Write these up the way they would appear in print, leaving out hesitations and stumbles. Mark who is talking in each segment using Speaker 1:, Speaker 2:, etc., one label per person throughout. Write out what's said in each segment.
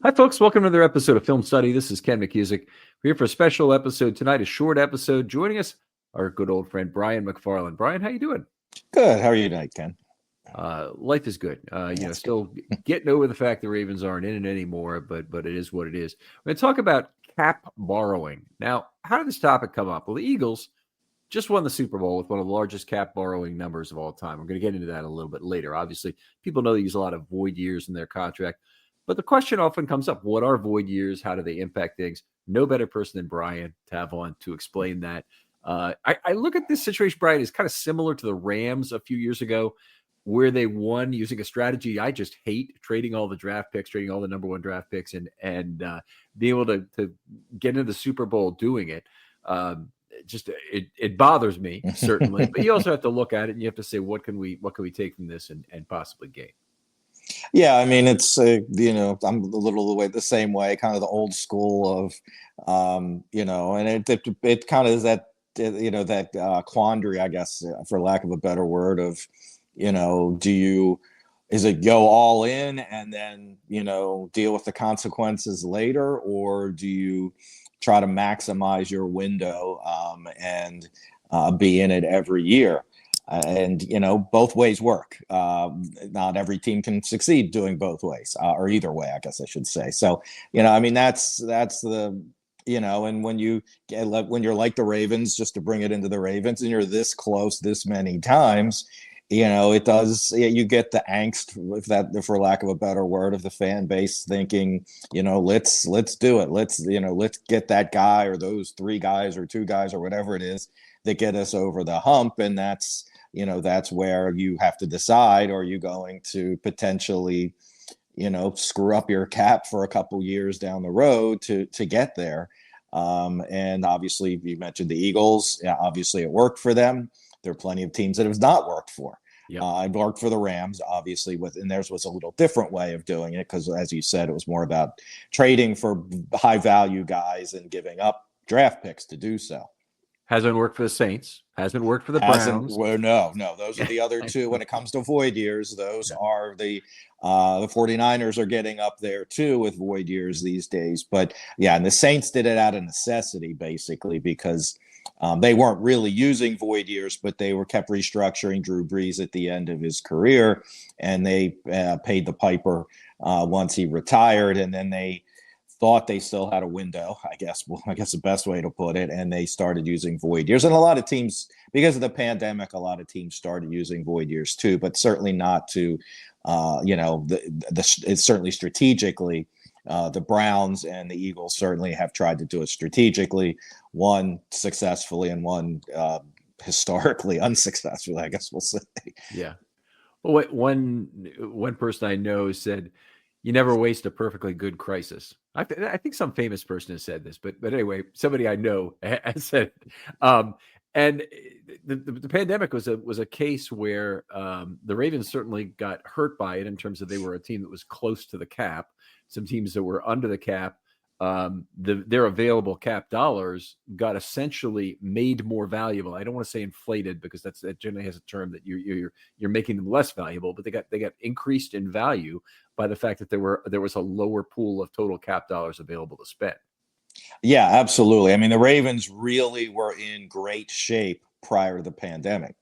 Speaker 1: Hi, folks. Welcome to another episode of Film Study. This is Ken McKusick. We're here for a special episode tonight, a short episode. Joining us, our good old friend Brian McFarland. Brian, how you doing?
Speaker 2: Good. How are you tonight, Ken?
Speaker 1: Life is good. Still getting over the fact the Ravens aren't in it anymore, but it is what it is. We're going to talk about cap borrowing. Now, how did this topic come up? Well, the Eagles just won the Super Bowl with one of the largest cap borrowing numbers of all time. We're going to get into that a little bit later. Obviously, people know they use a lot of void years in their contract. But the question often comes up, what are void years? How do they impact things? No better person than Brian to have on to explain that. I look at this situation, Brian, is kind of similar to the Rams a few years ago, where they won using a strategy I just hate, trading all the draft picks, trading all the number one draft picks, and being able to get into the Super Bowl doing it. It bothers me, certainly. But you also have to look at it and you have to say, what can we take from this and possibly gain?
Speaker 2: Yeah, I mean, it's, I'm a little the same way, kind of the old school of, and it kind of is that, that quandary, I guess, for lack of a better word, of, is it go all in and then, deal with the consequences later, or do you try to maximize your window and be in it every year? And both ways work. Not every team can succeed doing both ways, or either way, I guess I should say. So that's the and when you're like the Ravens, just to bring it into the Ravens, and you're this close this many times, it does. You get the angst, if that, for lack of a better word, of the fan base thinking, let's do it. Let's get that guy or those three guys or two guys or whatever it is that get us over the hump, and that's where you have to decide: are you going to potentially, screw up your cap for a couple years down the road to get there? And obviously, you mentioned the Eagles. Yeah, obviously, it worked for them. There are plenty of teams that it has not worked for.
Speaker 1: Yep.
Speaker 2: It worked for the Rams, obviously, and theirs was a little different way of doing it because, as you said, it was more about trading for high value guys and giving up draft picks to do so.
Speaker 1: Hasn't worked for the Saints. Hasn't worked for the Browns.
Speaker 2: Well, no. Those are the other two. When it comes to void years, those are the 49ers are getting up there too with void years these days. But yeah, and the Saints did it out of necessity, basically, because they weren't really using void years, but they were kept restructuring Drew Brees at the end of his career, and they paid the piper once he retired, and then they thought they still had a window, I guess the best way to put it, and they started using void years. And a lot of teams, because of the pandemic, a lot of teams started using void years too, but certainly not to, it's certainly strategically. The Browns and the Eagles certainly have tried to do it strategically, one successfully and one historically unsuccessfully, I guess we'll say.
Speaker 1: Yeah. Well, one person I know said, "You never waste a perfectly good crisis." I think some famous person has said this, but anyway, somebody I know has said, and the pandemic was a case where the Ravens certainly got hurt by it in terms of they were a team that was close to the cap. Some teams that were under the cap, their available cap dollars got essentially made more valuable. I don't want to say inflated because that generally has a term that you're making them less valuable, but they got increased in value by the fact that there was a lower pool of total cap dollars available to spend.
Speaker 2: Yeah, absolutely. I mean, the Ravens really were in great shape prior to the pandemic.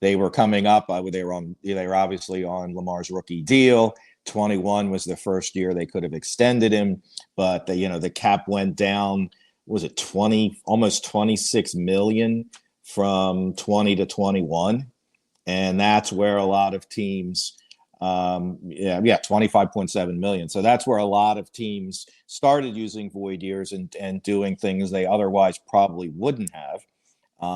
Speaker 2: They were coming up. They were obviously on Lamar's rookie deal. 21 was the first year they could have extended him, but the cap went down. Was it almost 26 million from 20 to 21, and that's where a lot of teams. 25.7 million. So that's where a lot of teams started using void years and doing things they otherwise probably wouldn't have,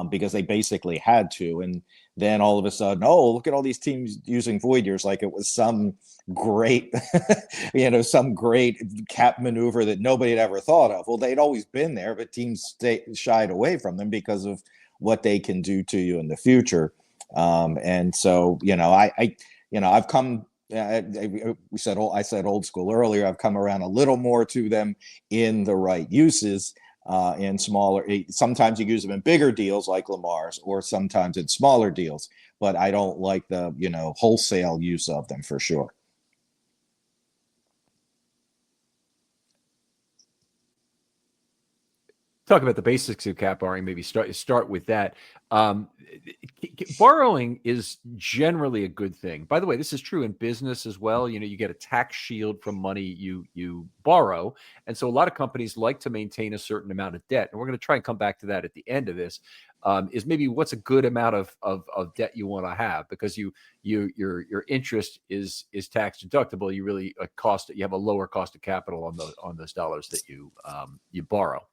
Speaker 2: because they basically had to. And then all of a sudden, look at all these teams using void years like it was some great, some great cap maneuver that nobody had ever thought of. Well, they'd always been there, but teams shied away from them because of what they can do to you in the future. And so, I've come. I said old school earlier. I've come around a little more to them in the right uses, in smaller. Sometimes you use them in bigger deals like Lamar's, or sometimes in smaller deals. But I don't like the wholesale use of them for sure.
Speaker 1: talk about the basics of cap borrowing. Maybe start with that. Um, Borrowing is generally a good thing. By the way, this is true in business as well. You get a tax shield from money you borrow, and so a lot of companies like to maintain a certain amount of debt. And we're going to try and come back to that at the end of this. Is maybe what's a good amount of debt you want to have, because your interest is tax deductible. You really you have a lower cost of capital on those dollars that you borrow.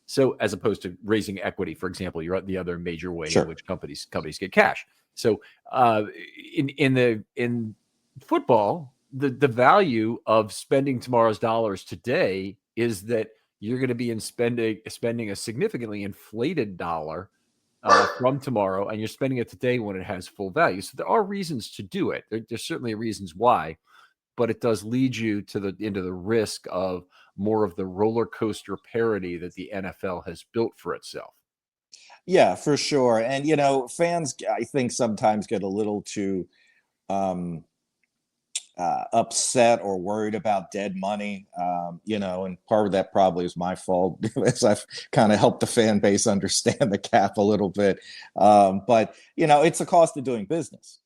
Speaker 1: So as opposed to raising equity, for example, you're the other major way
Speaker 2: Sure.
Speaker 1: in which companies get cash. So in football, the value of spending tomorrow's dollars today is that you're going to be spending a significantly inflated dollar from tomorrow, and you're spending it today when it has full value. So there are reasons to do it. There's certainly reasons why, but it does lead you into the risk of more of the roller coaster parity that the NFL has built for itself.
Speaker 2: Yeah, for sure. And fans, I think, sometimes get a little too um, upset or worried about dead money. And part of that probably is my fault as I've kind of helped the fan base understand the cap a little bit. But it's a cost of doing business.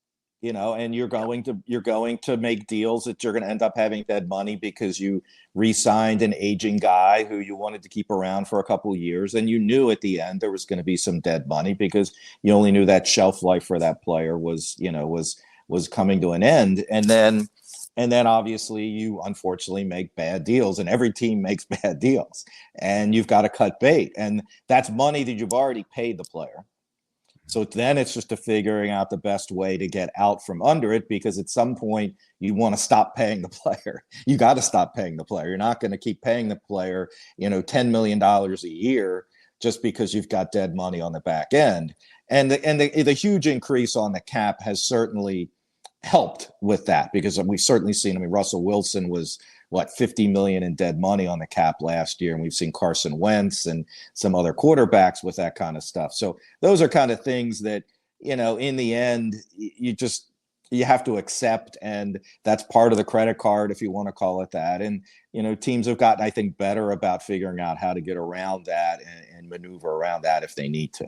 Speaker 2: And you're going to make deals that you're going to end up having dead money because you re-signed an aging guy who you wanted to keep around for a couple of years, and you knew at the end there was going to be some dead money because you only knew that shelf life for that player was coming to an end. And then obviously you unfortunately make bad deals, and every team makes bad deals, and you've got to cut bait, and that's money that you've already paid the player. So then it's just figuring out the best way to get out from under it, because at some point you want to stop paying the player. You got to stop paying the player. You're not going to keep paying the player, $10 million a year just because you've got dead money on the back end. And the huge increase on the cap has certainly helped with that, because we've certainly seen, Russell Wilson was 50 million in dead money on the cap last year, and we've seen Carson Wentz and some other quarterbacks with that kind of stuff. So those are kind of things that in the end you have to accept, and that's part of the credit card, if you want to call it that. And teams have gotten, I think, better about figuring out how to get around that and maneuver around that if they need to.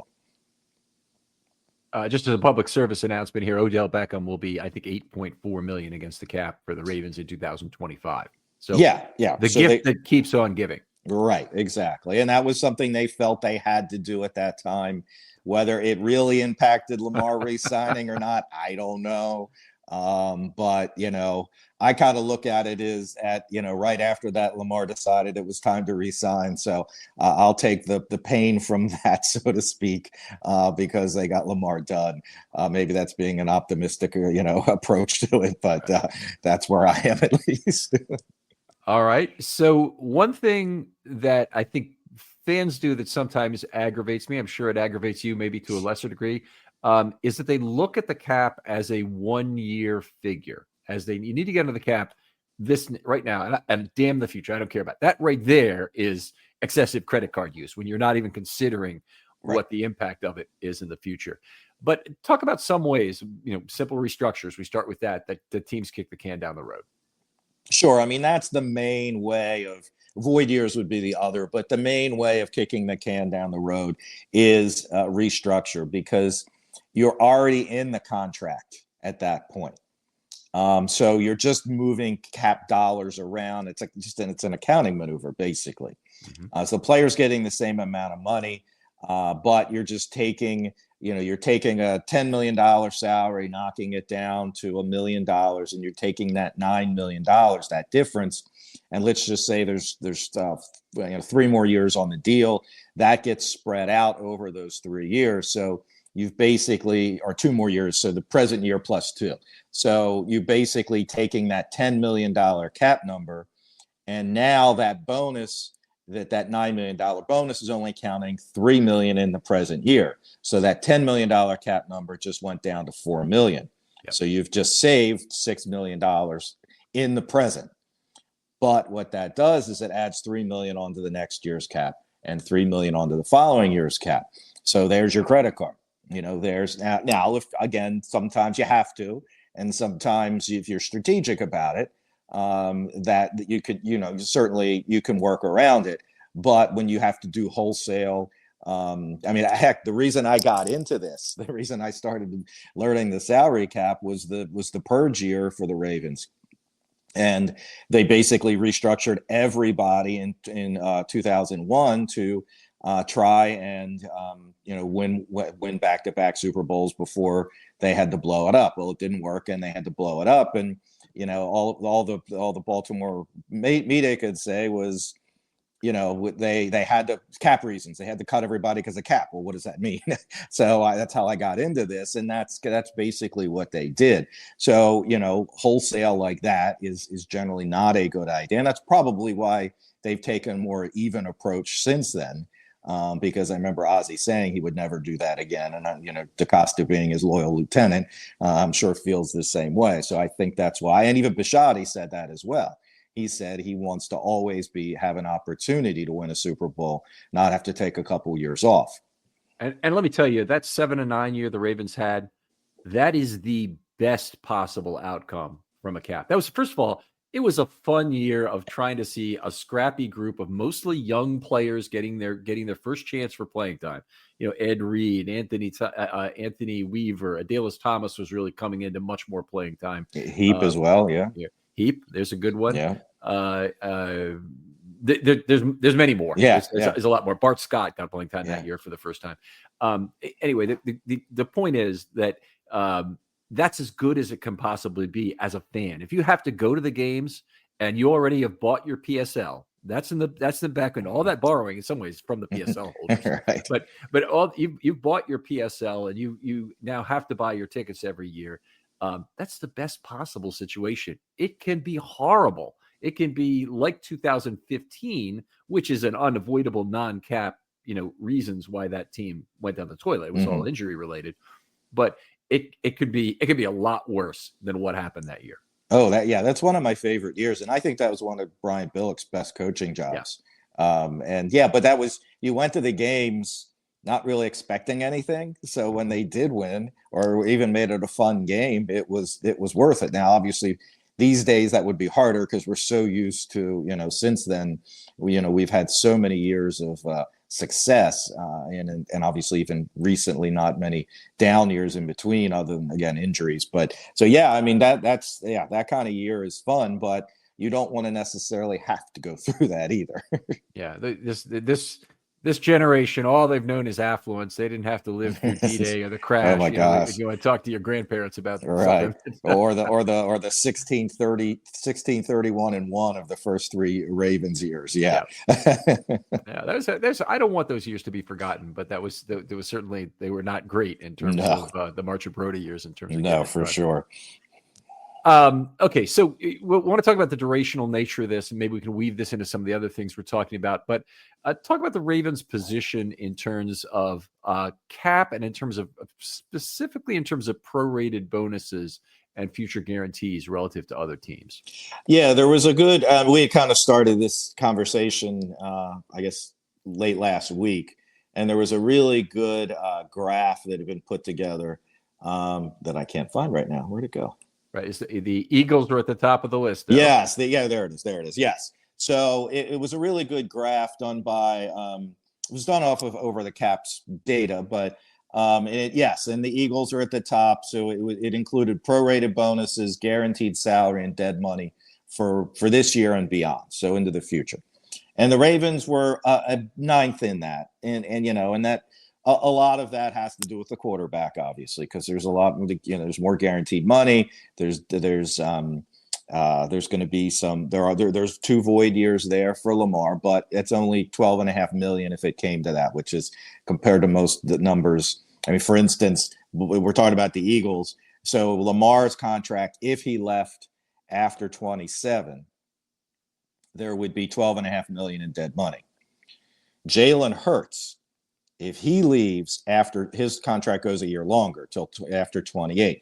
Speaker 1: Just as a public service announcement here, Odell Beckham will be, I think, 8.4 million against the cap for the Ravens in 2025. So
Speaker 2: yeah,
Speaker 1: the gift that keeps on giving.
Speaker 2: Right, exactly. And that was something they felt they had to do at that time. Whether it really impacted Lamar re-signing or not, I don't know. But I kind of look at it as right after that, Lamar decided it was time to re-sign. So I'll take the pain from that, so to speak, because they got Lamar done. Maybe that's being an optimistic, approach to it, but that's where I am, at least.
Speaker 1: All right. So one thing that I think fans do that sometimes aggravates me, I'm sure it aggravates you maybe to a lesser degree, is that they look at the cap as a 1-year figure. You need to get under the cap this right now, and damn the future. I don't care about that. Right there is excessive credit card use when you're not even considering what the impact of it is in the future. But talk about some ways, simple restructures. We start with that the teams kick the can down the road.
Speaker 2: Sure. That's the main way of void years would be the other, but the main way of kicking the can down the road is restructure, because you're already in the contract at that point. So you're just moving cap dollars around. It's an accounting maneuver, basically. Mm-hmm. So the player's getting the same amount of money, but you're just taking you're taking a $10 million salary, knocking it down to $1 million, and you're taking that $9 million, that difference. And let's just say there's 3 more years on the deal that gets spread out over those 3 years. So you've basically, or 2 more years. So the present year plus 2. So you basically taking that $10 million cap number, and now that bonus, that $9 million bonus is only counting $3 million in the present year. So that $10 million cap number just went down to $4 million. Yep. So you've just saved $6 million in the present. But what that does is it adds $3 million onto the next year's cap and $3 million onto the following year's cap. So there's your credit card. There's now if, again, sometimes you have to, and sometimes if you're strategic about it, that you could, certainly you can work around it. But when you have to do wholesale, I mean, heck, the reason I got into this, the reason I started learning the salary cap was the purge year for the Ravens. And they basically restructured everybody in 2001 to try and win back-to-back Super Bowls before they had to blow it up. Well, it didn't work, and they had to blow it up. And all the Baltimore media could say was, they had to cap reasons. They had to cut everybody because of cap. Well, what does that mean? So that's how I got into this, and that's basically what they did. So wholesale like that is generally not a good idea, and that's probably why they've taken a more even approach since then. Because I remember Ozzie saying he would never do that again, and DeCosta being his loyal lieutenant, I'm sure feels the same way. So I think that's why, and even Bisciotti said that as well. He said he wants to always have an opportunity to win a Super Bowl, not have to take a couple years off.
Speaker 1: And let me tell you, that 7-9 year the Ravens had, that is the best possible outcome from a cap. That was, first of all, it was a fun year of trying to see a scrappy group of mostly young players getting their first chance for playing time. Ed Reed, Anthony Weaver, Adalys Thomas was really coming into much more playing time.
Speaker 2: Heap as well, yeah.
Speaker 1: Heap, there's a good one.
Speaker 2: Yeah.
Speaker 1: There's many more.
Speaker 2: Yeah,
Speaker 1: there's a lot more. Bart Scott got playing time that year for the first time. Anyway, the point is that that's as good as it can possibly be as a fan. If you have to go to the games and you already have bought your PSL, that's in the background. All that borrowing in some ways from the PSL holders,
Speaker 2: right.
Speaker 1: But all you've bought your PSL and you now have to buy your tickets every year. That's the best possible situation. It can be horrible. It can be like 2015, which is an unavoidable non-cap, reasons why that team went down the toilet. It was all injury related, but it could be a lot worse than what happened that year.
Speaker 2: Oh, that's one of my favorite years, and I think that was one of Brian Billick's best coaching jobs. Yeah. But that was, you went to the games not really expecting anything. So when they did win, or even made it a fun game, it was worth it. Now, obviously, these days that would be harder because we're so used to, since then, we've had so many years of success, and obviously even recently not many down years in between, other than, again, injuries. But so I mean that's that kind of year is fun, but you don't want to necessarily have to go through that either.
Speaker 1: Yeah, this generation, all they've known is affluence. They didn't have to live through D-Day or the crash.
Speaker 2: Oh my gosh!
Speaker 1: You want to talk to your grandparents about that,
Speaker 2: right? or the 1631-1 of the first three Ravens years. Yeah.
Speaker 1: There's I don't want those years to be forgotten, but there was certainly, they were not great in terms of the Marchant Brodie years in terms of
Speaker 2: for sure.
Speaker 1: Okay, so we want to talk about the durational nature of this, and maybe we can weave this into some of the other things we're talking about. But talk about the Ravens' position in terms of cap, and in terms of specifically in terms of prorated bonuses and future guarantees relative to other teams.
Speaker 2: Yeah, there was a good. We had kind of started this conversation, I guess, late last week, and there was a really good graph that had been put together that I can't find right now. Where'd it go?
Speaker 1: Right, the Eagles are at the top of the list. Though.
Speaker 2: Yes, there it is. Yes, so it was a really good graph done by. It was done off of Over the Cap's data, but and the Eagles are at the top. So it included prorated bonuses, guaranteed salary, and dead money for this year and beyond. So into the future, and the Ravens were a ninth in that, and that. A lot of that has to do with the quarterback, obviously, because there's a lot, there's more guaranteed money. There's going to be there's 2 void years there for Lamar, but it's only $12.5 million if it came to that, which is compared to most the numbers. I mean, for instance, we're talking about the Eagles. So Lamar's contract, if he left after 27, there would be $12.5 million in dead money. Jalen Hurts, if he leaves after his contract goes a year longer, till after 28,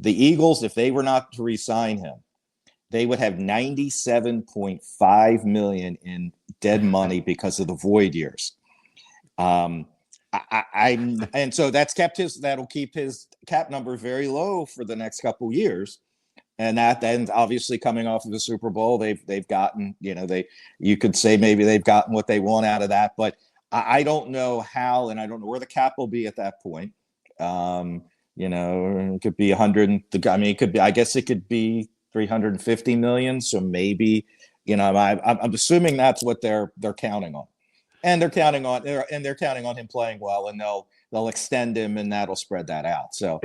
Speaker 2: the Eagles, if they were not to re-sign him, they would have $97.5 million in dead money because of the void years. And so that'll keep his cap number very low for the next couple years. And that then obviously coming off of the Super Bowl, they've gotten, you could say maybe they've gotten what they want out of that, but I don't know how, and I don't know where the cap will be at that point. It could be 100. I mean, it could be. I guess it could be 350 million. So maybe, I'm assuming that's what they're counting on, and they're counting on him playing well, and they'll extend him, and that'll spread that out. So.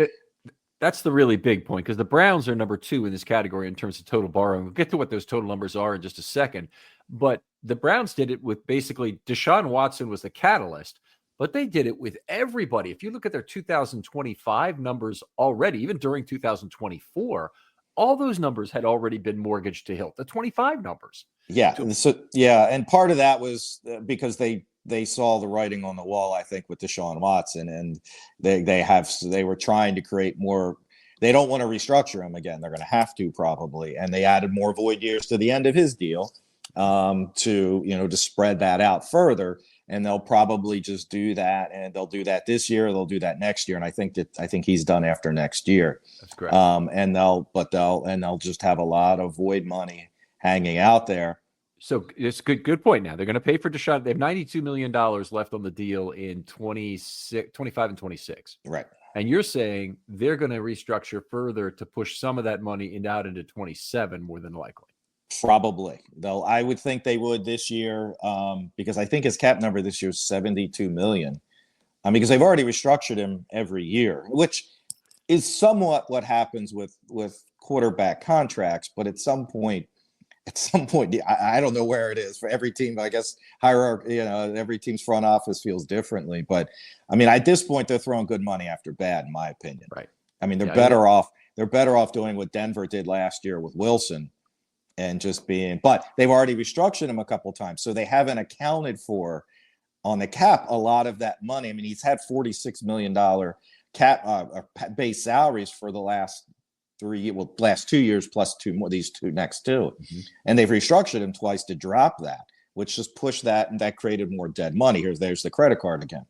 Speaker 1: That's the really big point, because the Browns are number 2 in this category in terms of total borrowing. We'll get to what those total numbers are in just a second. But the Browns did it with basically Deshaun Watson was the catalyst, but they did it with everybody. If you look at their 2025 numbers already, even during 2024, all those numbers had already been mortgaged to hilt, the 25 numbers.
Speaker 2: Yeah. And part of that was because they saw the writing on the wall, I think, with Deshaun Watson, and they were trying to create more. They don't want to restructure him again. They're going to have to probably, and they added more void years to the end of his deal to spread that out further. And they'll probably just do that, and they'll do that this year. They'll do that next year, and I think he's done after next year.
Speaker 1: That's great.
Speaker 2: And they'll just have a lot of void money hanging out there.
Speaker 1: So it's good point. Now they're going to pay for Deshaun. They have $92 million left on the deal in 25 and 26.
Speaker 2: Right.
Speaker 1: And you're saying they're going to restructure further to push some of that money out into 27, more than likely.
Speaker 2: Probably, though. I would think they would this year, because I think his cap number this year is 72 million. Because they've already restructured him every year, which is somewhat what happens with quarterback contracts. But at some point, I don't know where it is for every team. I guess hierarchy, every team's front office feels differently. But at this point, they're throwing good money after bad, in my opinion.
Speaker 1: Right.
Speaker 2: They're better off. They're better off doing what Denver did last year with Wilson, and but they've already restructured him a couple times, so they haven't accounted for on the cap a lot of that money. He's had $46 million cap base salaries for the last 2 years plus 2 more, these 2 next 2. Mm-hmm. And they've restructured him twice to drop that, which just pushed that, and that created more dead money. There's the credit card again.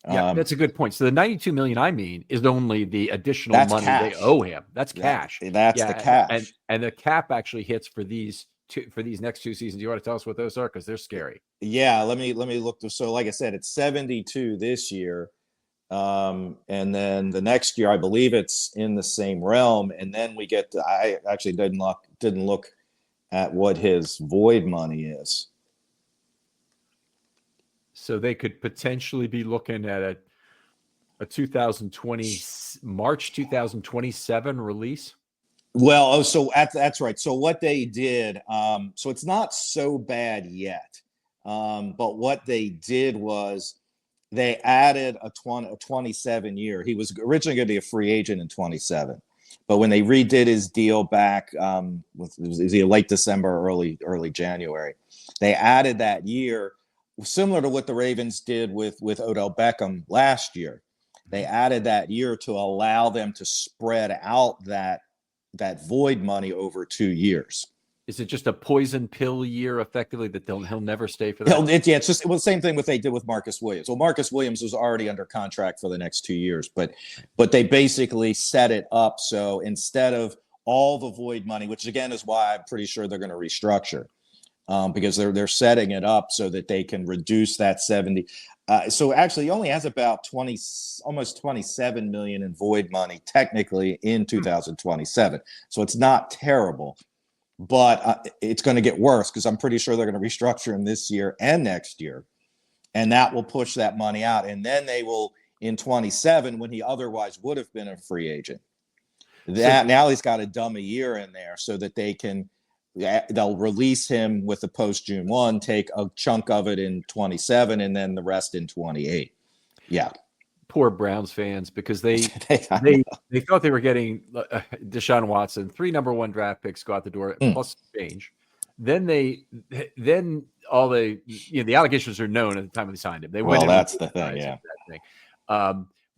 Speaker 1: Yeah, that's a good point. So the $92 million is only the additional money
Speaker 2: cash.
Speaker 1: They owe him. That's cash.
Speaker 2: That's the cash.
Speaker 1: And the cap actually hits for these next 2 seasons. You want to tell us what those are, because they're scary?
Speaker 2: Yeah, let me look. So like I said, it's 72 this year. And then the next year, I believe it's in the same realm. And then we get to, I actually didn't look at what his void money is.
Speaker 1: So they could potentially be looking at a 2020 March 2027 release.
Speaker 2: Well, so that's right. So what they did, so it's not so bad yet. But what they did was they added a 27 year. He was originally going to be a free agent in 27, but when they redid his deal back, it was either late December, early January, they added that year, similar to what the Ravens did with Odell Beckham last year. They added that year to allow them to spread out that void money over 2 years.
Speaker 1: Is it just a poison pill year, effectively, that he'll never stay for that?
Speaker 2: It's just the same thing what they did with Marcus Williams. Well, Marcus Williams was already under contract for the next 2 years, but they basically set it up so instead of all the void money, which again is why I'm pretty sure they're going to restructure, because they're setting it up so that they can reduce that 70. So actually, he only has about almost 27 million in void money technically in 2027. So it's not terrible. But it's going to get worse, because I'm pretty sure they're going to restructure him this year and next year. And that will push that money out. And then they will, in 27, when he otherwise would have been a free agent. Now he's got to dumb a year in there so that they'll release him with the post June 1, take a chunk of it in 27, and then the rest in 28. Yeah.
Speaker 1: Poor Browns fans, because they thought they were getting Deshaun Watson, 3 number 1 draft picks go out the door plus change. Then all the allegations are known at the time they signed him.
Speaker 2: That's the thing, yeah.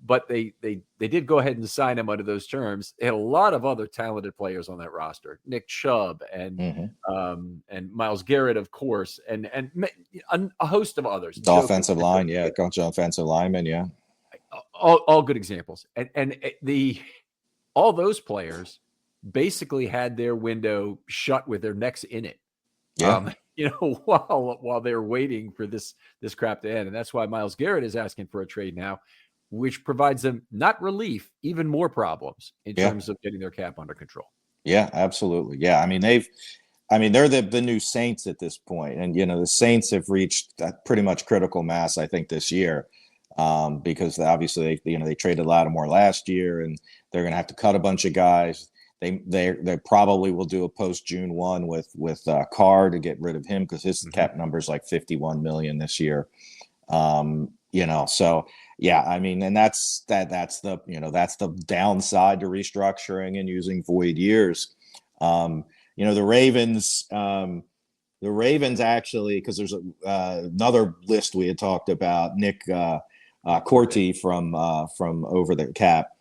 Speaker 1: But they did go ahead and sign him under those terms. They had a lot of other talented players on that roster: Nick Chubb and Myles Garrett, of course, and a host of others.
Speaker 2: The offensive line, yeah, coach offensive lineman, yeah.
Speaker 1: All good examples, and all those players basically had their window shut with their necks in it.
Speaker 2: Yeah.
Speaker 1: While they're waiting for this crap to end. And that's why Myles Garrett is asking for a trade now, which provides them not relief, even more problems in terms of getting their cap under control.
Speaker 2: Yeah, absolutely. Yeah. I mean, they're the new Saints at this point. And, the Saints have reached pretty much critical mass, I think, this year. Because obviously they traded Lattimore last year, and they're going to have to cut a bunch of guys. They probably will do a post June 1 with Carr to get rid of him, because his cap number is like $51 million this year. So yeah, I mean, and that's the downside to restructuring and using void years. The Ravens actually, because there's another list we had talked about, Nick Corti from Over the Cap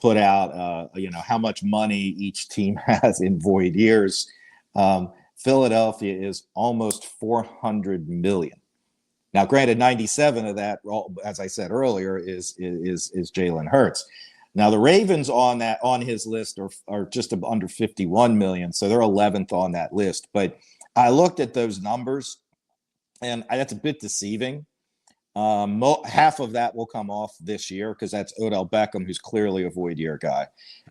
Speaker 2: put out how much money each team has in void years. Philadelphia is almost $400 million. Now, granted, 97 of that, as I said earlier, is Jalen Hurts. Now, the Ravens on his list are just under 51 million, so they're 11th on that list. But I looked at those numbers, and that's a bit deceiving. Half of that will come off this year, because that's Odell Beckham, who's clearly a void year guy.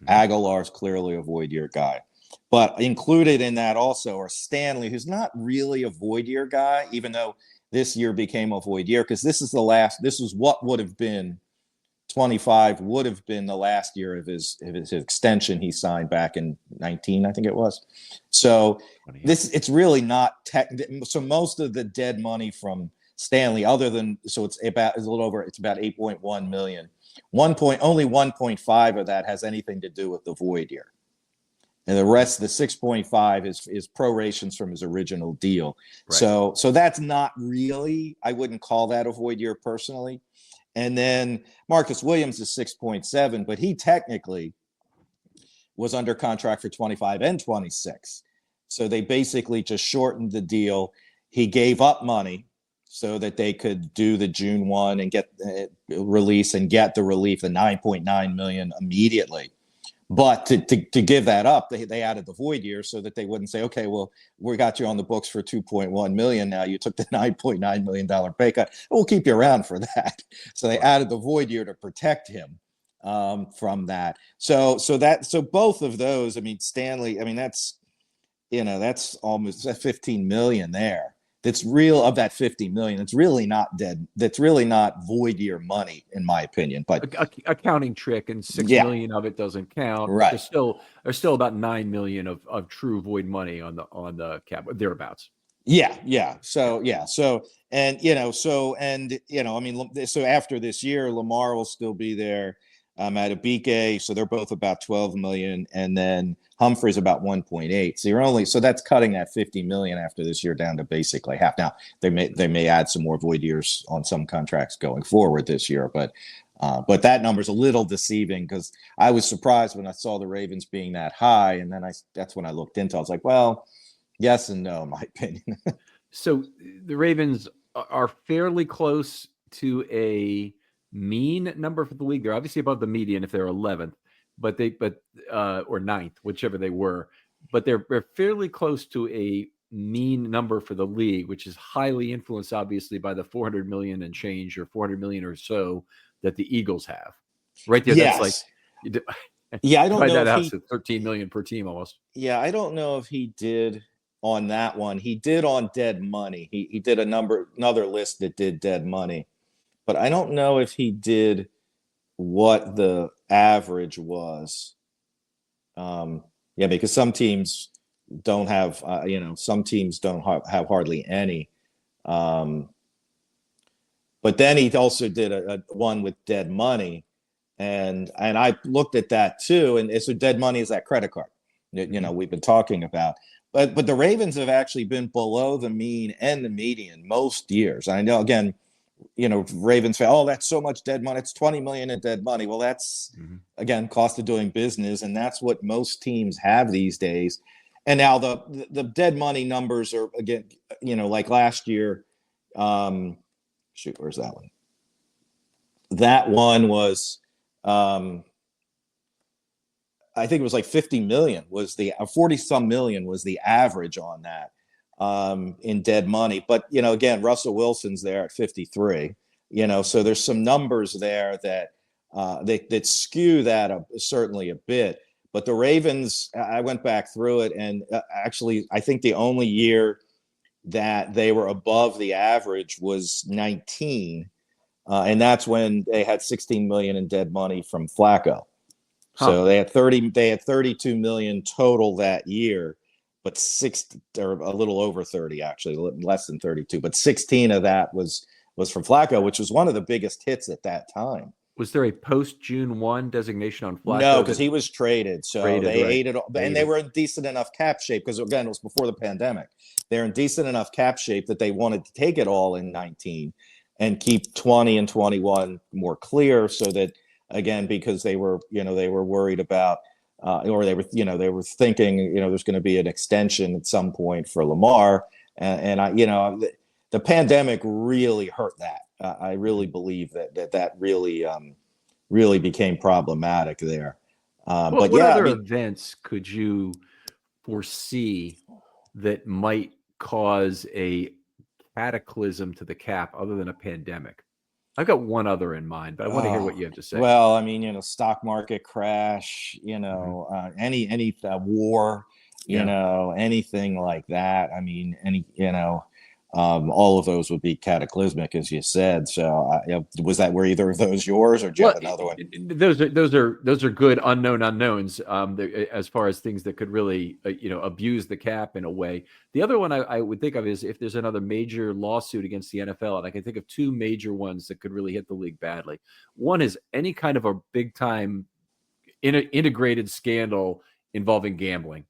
Speaker 2: Aguilar's clearly a void year guy. But included in that also are Stanley, who's not really a void year guy, even though this year became a void year, because this is what would have been 25 would have been the last year of his extension he signed back in 19, I think it was. So it's really not so most of the dead money from Stanley, it's about 8.1 million. Only 1.5 of that has anything to do with the void year. And the rest, the 6.5 is prorations from his original deal. Right. So that's not really, I wouldn't call that a void year personally. And then Marcus Williams is 6.7, but he technically was under contract for 25 and 26. So they basically just shortened the deal. He gave up money so that they could do the June 1 and get release and get the relief, the 9.9 million immediately. But to give that up, they added the void year so that they wouldn't say, okay, well, we got you on the books for 2.1 million. Now you took the $9.9 million pay cut. We'll keep you around for that. So they added the void year to protect him from that. So both of those, I mean, Stanley, I mean, that's almost 15 million there. That's real of that 50 million. It's really not dead. That's really not void year money, in my opinion. But
Speaker 1: accounting trick, and 6 million of it doesn't count.
Speaker 2: Right.
Speaker 1: There's still about 9 million of true void money on the cap, thereabouts.
Speaker 2: Yeah. So after this year, Lamar will still be there. Madubuike, so they're both about 12 million, and then Humphrey's about 1.8. So that's cutting that 50 million after this year down to basically half. Now they may add some more void years on some contracts going forward this year, but that number's a little deceiving, because I was surprised when I saw the Ravens being that high, and then that's when I looked into it. I was like, well, yes and no, in my opinion.
Speaker 1: So the Ravens are fairly close to a mean number for the league. They're obviously above the median if they're 11th, or 9th, whichever they were. But they're fairly close to a mean number for the league, which is highly influenced, obviously, by the 400 million and change, or 400 million or so, that the Eagles have. Right there,
Speaker 2: yes.
Speaker 1: That's like,
Speaker 2: I don't know.
Speaker 1: That if 13 million per team almost.
Speaker 2: Yeah, I don't know if he did on that one. He did on dead money. He did another list that did dead money. But I don't know if he did what the average was. Because some teams don't have, some teams don't have hardly any. But then he also did a one with dead money, and I looked at that too. And so dead money is that credit card, we've been talking about. But the Ravens have actually been below the mean and the median most years. I know, again, Ravens say, oh, that's so much dead money. It's 20 million in dead money. Well, that's, again, cost of doing business. And that's what most teams have these days. And now the dead money numbers are, again, like last year. Where's that one? That one was, I think it was like 50 million was the 40 some million was the average on that in dead money. But, again, Russell Wilson's there at 53, so there's some numbers there that that skew that certainly a bit. But the Ravens, I went back through it, and actually, I think the only year that they were above the average was 19. And that's when they had 16 million in dead money from Flacco. So they had 32 million total that year, but or a little over 30, actually, less than 32. But 16 of that was from Flacco, which was one of the biggest hits at that time.
Speaker 1: Was there a post June 1 designation on Flacco?
Speaker 2: No, because he was traded. So they ate it all. And they were in decent enough cap shape because, again, it was before the pandemic. They're in decent enough cap shape that they wanted to take it all in 19 and keep 20 and 21 more clear, so that, again, because they were worried about, or they were thinking, there's going to be an extension at some point for Lamar. And the pandemic really hurt that. I really believe that really became problematic there. But
Speaker 1: what
Speaker 2: yeah,
Speaker 1: other events could you foresee that might cause a cataclysm to the cap other than a pandemic? I've got one other in mind, but I want to hear what you have to say.
Speaker 2: Well, I mean, stock market crash, any war, anything like that. I mean, all of those would be cataclysmic, as you said. So, was that were either of those yours, or do you have another one?
Speaker 1: Those are good unknown unknowns as far as things that could really abuse the cap in a way. The other one I would think of is if there's another major lawsuit against the NFL, and I can think of two major ones that could really hit the league badly. One is any kind of a big time integrated scandal involving gambling.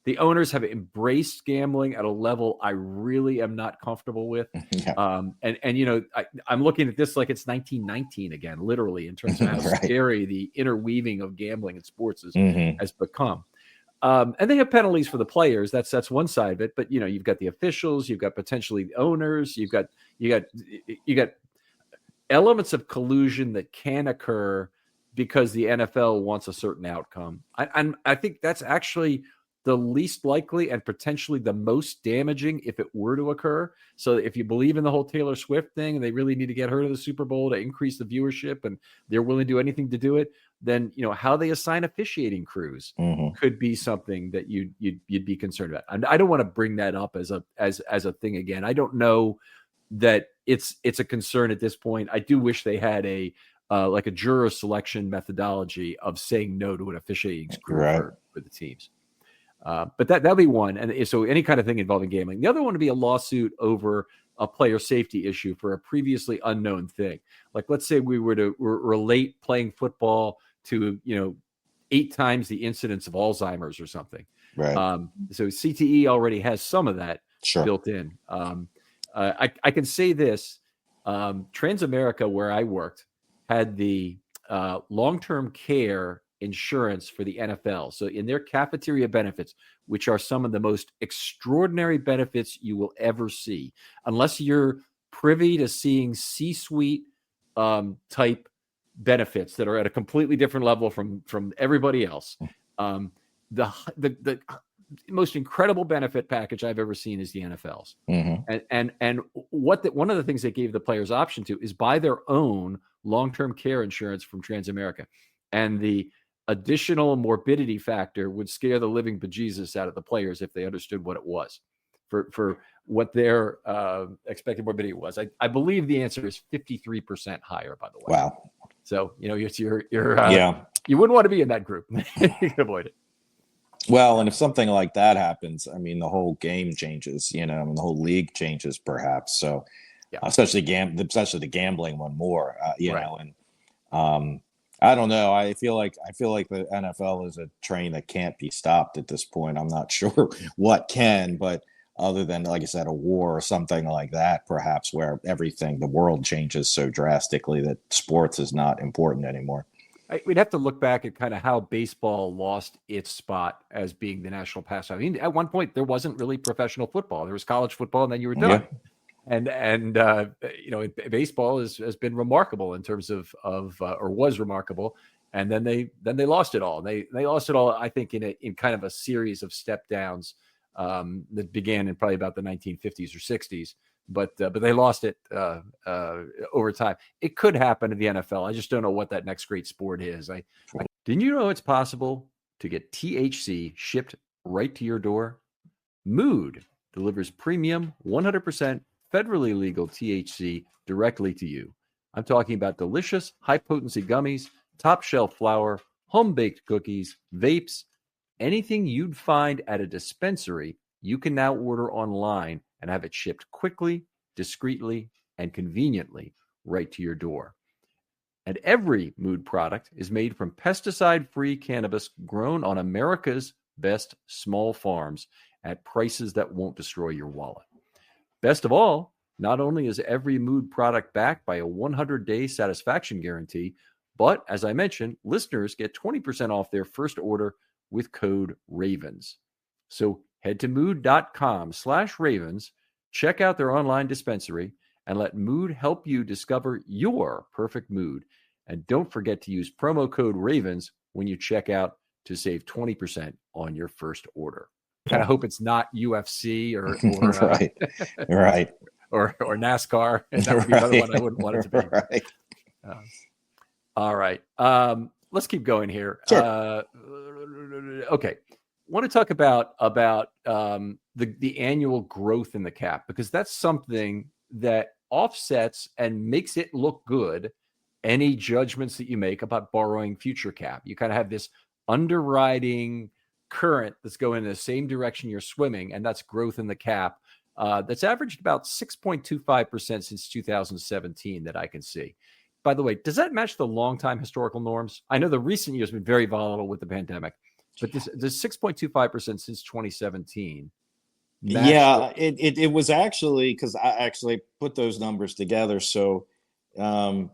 Speaker 1: The owners have embraced gambling at a level I really am not comfortable with.
Speaker 2: Yeah.
Speaker 1: I'm looking at this like it's 1919 again, literally, in terms of how
Speaker 2: Right.
Speaker 1: scary the interweaving of gambling and sports has become. And they have penalties for the players. That's one side of it. But you've got the officials, you've got potentially the owners, you got elements of collusion that can occur because the NFL wants a certain outcome. I think that's actually the least likely and potentially the most damaging if it were to occur. So if you believe in the whole Taylor Swift thing and they really need to get her to the Super Bowl to increase the viewership and they're willing to do anything to do it, then how they assign officiating crews could be something that you'd be concerned about. And I don't want to bring that up as a thing again. I don't know that it's a concern at this point. I do wish they had like a juror selection methodology of saying no to an officiating crew for the teams. But that'll be one. And so any kind of thing involving gambling. The other one would be a lawsuit over a player safety issue for a previously unknown thing. Like, let's say we were to relate playing football to, 8 times the incidence of Alzheimer's or something.
Speaker 2: Right.
Speaker 1: So CTE already has some of that built in. I can say this, Transamerica, where I worked, had the long-term care insurance for the NFL. So in their cafeteria benefits, which are some of the most extraordinary benefits you will ever see, unless you're privy to seeing C-suite type benefits that are at a completely different level from everybody else. The most incredible benefit package I've ever seen is the NFL's. And one of the things they gave the players option to is buy their own long-term care insurance from Transamerica. And the additional morbidity factor would scare the living bejesus out of the players if they understood what it was for what their expected morbidity was. I believe the answer is 53% higher, by the way.
Speaker 2: Wow.
Speaker 1: So, you wouldn't want to be in that group. You can avoid it.
Speaker 2: Well, and if something like that happens, I mean, the whole game changes, the whole league changes perhaps. So especially the gambling one more, know, and I don't know. I feel like the NFL is a train that can't be stopped at this point. I'm not sure what can, but other than, like I said, a war or something like that, perhaps, where the world changes so drastically that sports is not important anymore.
Speaker 1: We'd have to look back at kind of how baseball lost its spot as being the national pastime. I mean, at one point there wasn't really professional football. There was college football, and then you were done. Yeah. Baseball has been remarkable in terms of or was remarkable and then they lost it all. They lost it all, I think, in kind of a series of step downs that began in probably about the 1950s or 60s. But they lost it over time. It could happen in the NFL. I just don't know what that next great sport is. Didn't you know it's possible to get THC shipped right to your door? Mood delivers premium, 100% federally legal THC directly to you. I'm talking about delicious, high-potency gummies, top-shelf flour, home-baked cookies, vapes, anything you'd find at a dispensary, you can now order online and have it shipped quickly, discreetly, and conveniently right to your door. And every Mood product is made from pesticide-free cannabis grown on America's best small farms at prices that won't destroy your wallet. Best of all, not only is every Mood product backed by a 100-day satisfaction guarantee, but as I mentioned, listeners get 20% off their first order with code RAVENS. So head to mood.com/ravens, check out their online dispensary, and let Mood help you discover your perfect mood. And don't forget to use promo code RAVENS when you check out to save 20% on your first order. Kind of hope it's not UFC or
Speaker 2: right.
Speaker 1: or NASCAR. And that would be another one I wouldn't want it to be.
Speaker 2: Right.
Speaker 1: All right. Let's keep going here.
Speaker 2: Sure.
Speaker 1: Okay. Want to talk about the annual growth in the cap, because that's something that offsets and makes it look good any judgments that you make about borrowing future cap. You kind of have this underwriting current that's going in the same direction you're swimming, and that's growth in the cap. That's averaged about 6.25% since 2017 that I can see. By the way, does that match the long-time historical norms? I know the recent years have been very volatile with the pandemic, but this 6.25% since 2017.
Speaker 2: Yeah, it was actually, because I actually put those numbers together. So, so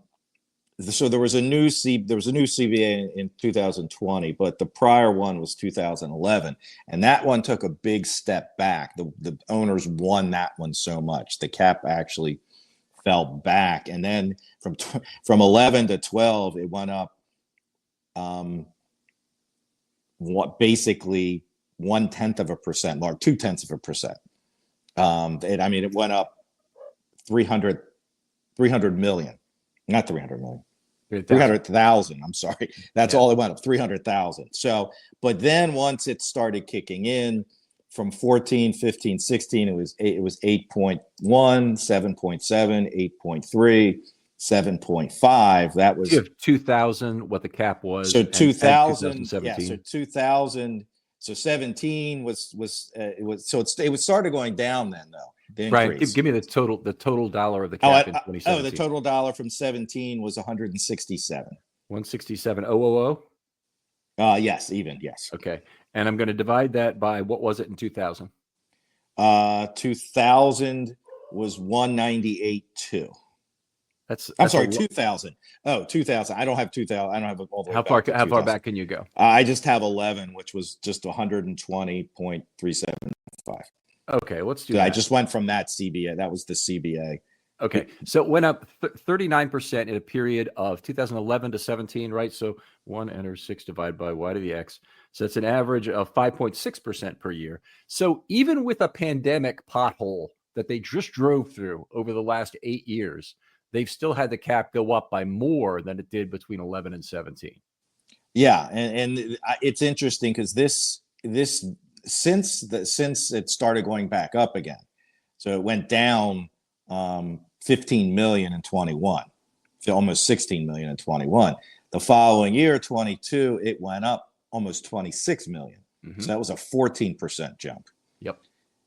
Speaker 2: there was a new CBA in 2020, but the prior one was 2011, and that one took a big step back. The owners won that one so much, the cap actually fell back, and then from 11 to 12, it went up. Basically 0.1%, or 0.2%. It went up 300 million, not 300 million. 300,000. I'm sorry. That's all it went up, 300,000. So, but then once it started kicking in from 14, 15, 16, it was 8.1, 7.7, 8.3, 7.5. That was,
Speaker 1: you have 2000, what the cap was.
Speaker 2: So 2000,
Speaker 1: 2017.
Speaker 2: So 2000. So 17 it started going down then, though.
Speaker 1: Right. Give me the total dollar of the cap in 2017.
Speaker 2: The total dollar from 17 was 167.
Speaker 1: 167,000.
Speaker 2: Yes, even, yes.
Speaker 1: Okay. And I'm going to divide that by, what was it in 2000?
Speaker 2: 2000 was 198.2. I'm sorry, 2000. Oh, 2000. I don't have 2000. I don't have all the way
Speaker 1: How far back can you go?
Speaker 2: I just have 11, which was just 120.375.
Speaker 1: Okay, let's do that.
Speaker 2: I just went from that CBA. That was the CBA.
Speaker 1: Okay, so it went up 39% in a period of 2011 to 17, right? So 1 enter 6 divided by y to the x. So it's an average of 5.6% per year. So even with a pandemic pothole that they just drove through over the last 8 years, they've still had the cap go up by more than it did between 11 and 17.
Speaker 2: Yeah, and it's interesting because this since it started going back up again, so it went down 15 million in 21, to almost 16 million in 21. The following year, 22, it went up almost 26 million. Mm-hmm. So that was a 14% jump.
Speaker 1: Yep.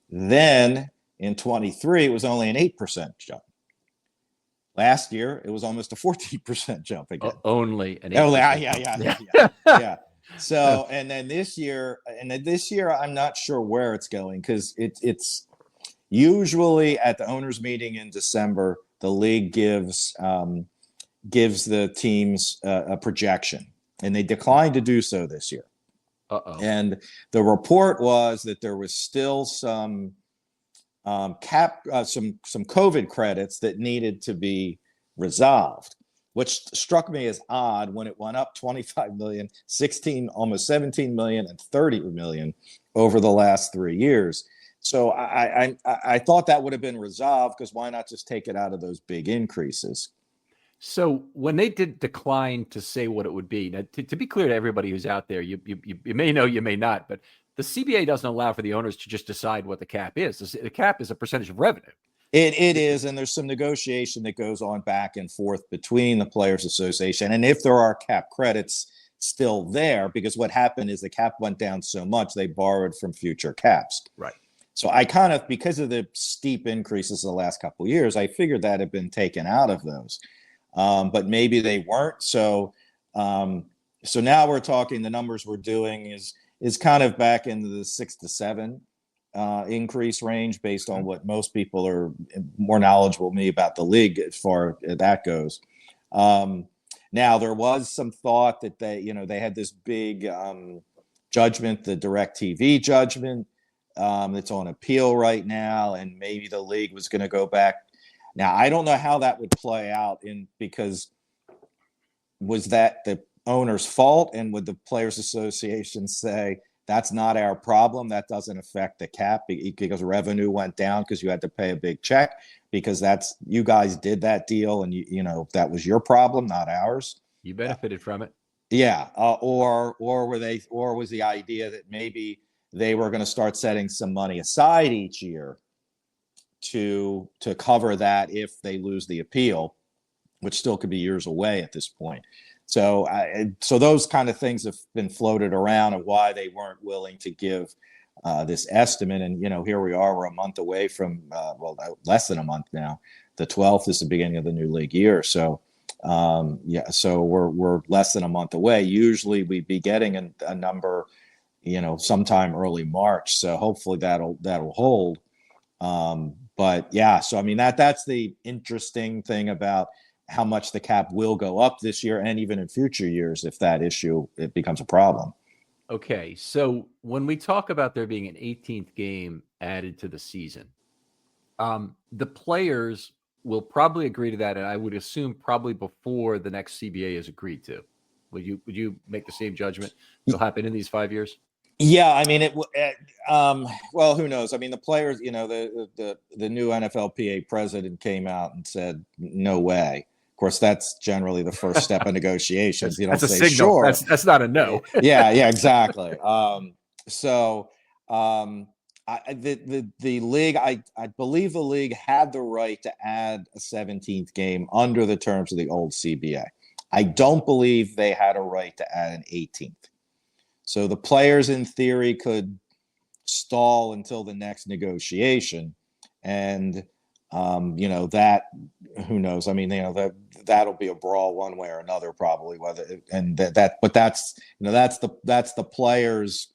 Speaker 2: Then in 23, it was only an 8% jump. Last year, it was almost a 14% jump again.
Speaker 1: Only an 8%.
Speaker 2: Yeah. So, and then this year, I'm not sure where it's going, because it's usually at the owners' meeting in December, the league gives the teams a projection, and they declined to do so this year. And the report was that there was still some some COVID credits that needed to be resolved. which struck me as odd when it went up 25 million, 16, almost 17 million, and 30 million over the last 3 years. So I thought that would have been resolved, because why not just take it out of those big increases?
Speaker 1: So when they did decline to say what it would be, now, to be clear to everybody who's out there, you may know, you may not, but the CBA doesn't allow for the owners to just decide what the cap is. The cap is a percentage of revenue.
Speaker 2: It is, and there's some negotiation that goes on back and forth between the Players Association, and if there are cap credits still there, because what happened is the cap went down so much they borrowed from future caps.
Speaker 1: Right.
Speaker 2: So I kind of, because of the steep increases the last couple of years, I figured that had been taken out of those, but maybe they weren't. So now we're talking, the numbers we're doing is kind of back into the 6 to 7 increase range, based on what most people are more knowledgeable than me about the league as far as that goes. Now there was some thought that they had this big judgment, the DirecTV judgment, that's on appeal right now, and maybe the league was going to go back. Now I don't know how that would play out, because was that the owner's fault, and would the Players Association say that's not our problem, that doesn't affect the cap because revenue went down because you had to pay a big check, because that's, you guys did that deal, and that was your problem, not ours.
Speaker 1: You benefited from it.
Speaker 2: Yeah. Or was the idea that maybe they were going to start setting some money aside each year to cover that if they lose the appeal, which still could be years away at this point. So those kind of things have been floated around, of why they weren't willing to give this estimate. And, here we are, we're a month away from, less than a month now. The 12th is the beginning of the new league year. So, so we're less than a month away. Usually we'd be getting a number, sometime early March. So hopefully that'll hold. But yeah, so I mean, that's the interesting thing about how much the cap will go up this year, and even in future years, if that issue, it becomes a problem.
Speaker 1: Okay. So when we talk about there being an 18th game added to the season, the players will probably agree to that. And I would assume probably before the next CBA is agreed to. Would you make the same judgment it'll happen in these 5 years?
Speaker 2: Yeah, I mean, well, who knows? I mean, the players, the new NFLPA president came out and said, no way. Of course, that's generally the first step of negotiations. You don't
Speaker 1: that's a
Speaker 2: say
Speaker 1: signal.
Speaker 2: sure.
Speaker 1: That's not a no.
Speaker 2: Yeah, exactly. The league, I believe the league had the right to add a 17th game under the terms of the old CBA. I don't believe they had a right to add an 18th. So the players, in theory, could stall until the next negotiation, and that, who knows? I mean, that'll be a brawl one way or another, probably. But that's the players.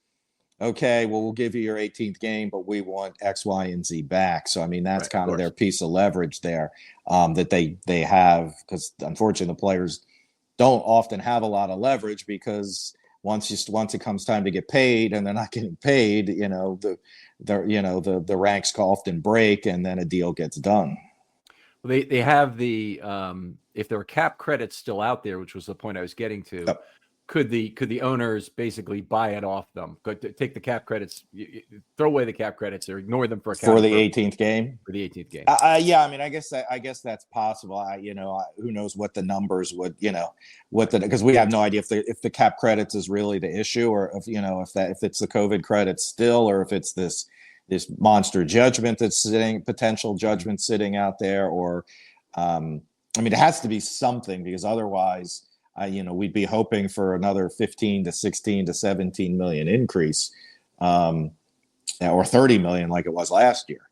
Speaker 2: Okay, well, we'll give you your 18th game, but we want X, Y, and Z back. So I mean, that's kind of their piece of leverage there, that they have, because unfortunately the players don't often have a lot of leverage, because once it comes time to get paid and they're not getting paid, the ranks often break, and then a deal gets done.
Speaker 1: Well, they have the if there are cap credits still out there, which was the point I was getting to. Yep. Could the owners basically buy it off them? Take the cap credits, throw away the cap credits, or ignore them for the
Speaker 2: 18th game.
Speaker 1: For the 18th game.
Speaker 2: Yeah, I mean, I guess that's possible. Who knows what the numbers would, because we have no idea if the cap credits is really the issue, or if it's the COVID credits still, or if it's this monster judgment potential judgment sitting out there, or I mean, it has to be something, because otherwise, we'd be hoping for another 15 to 16 to 17 million increase, or 30 million like it was last year.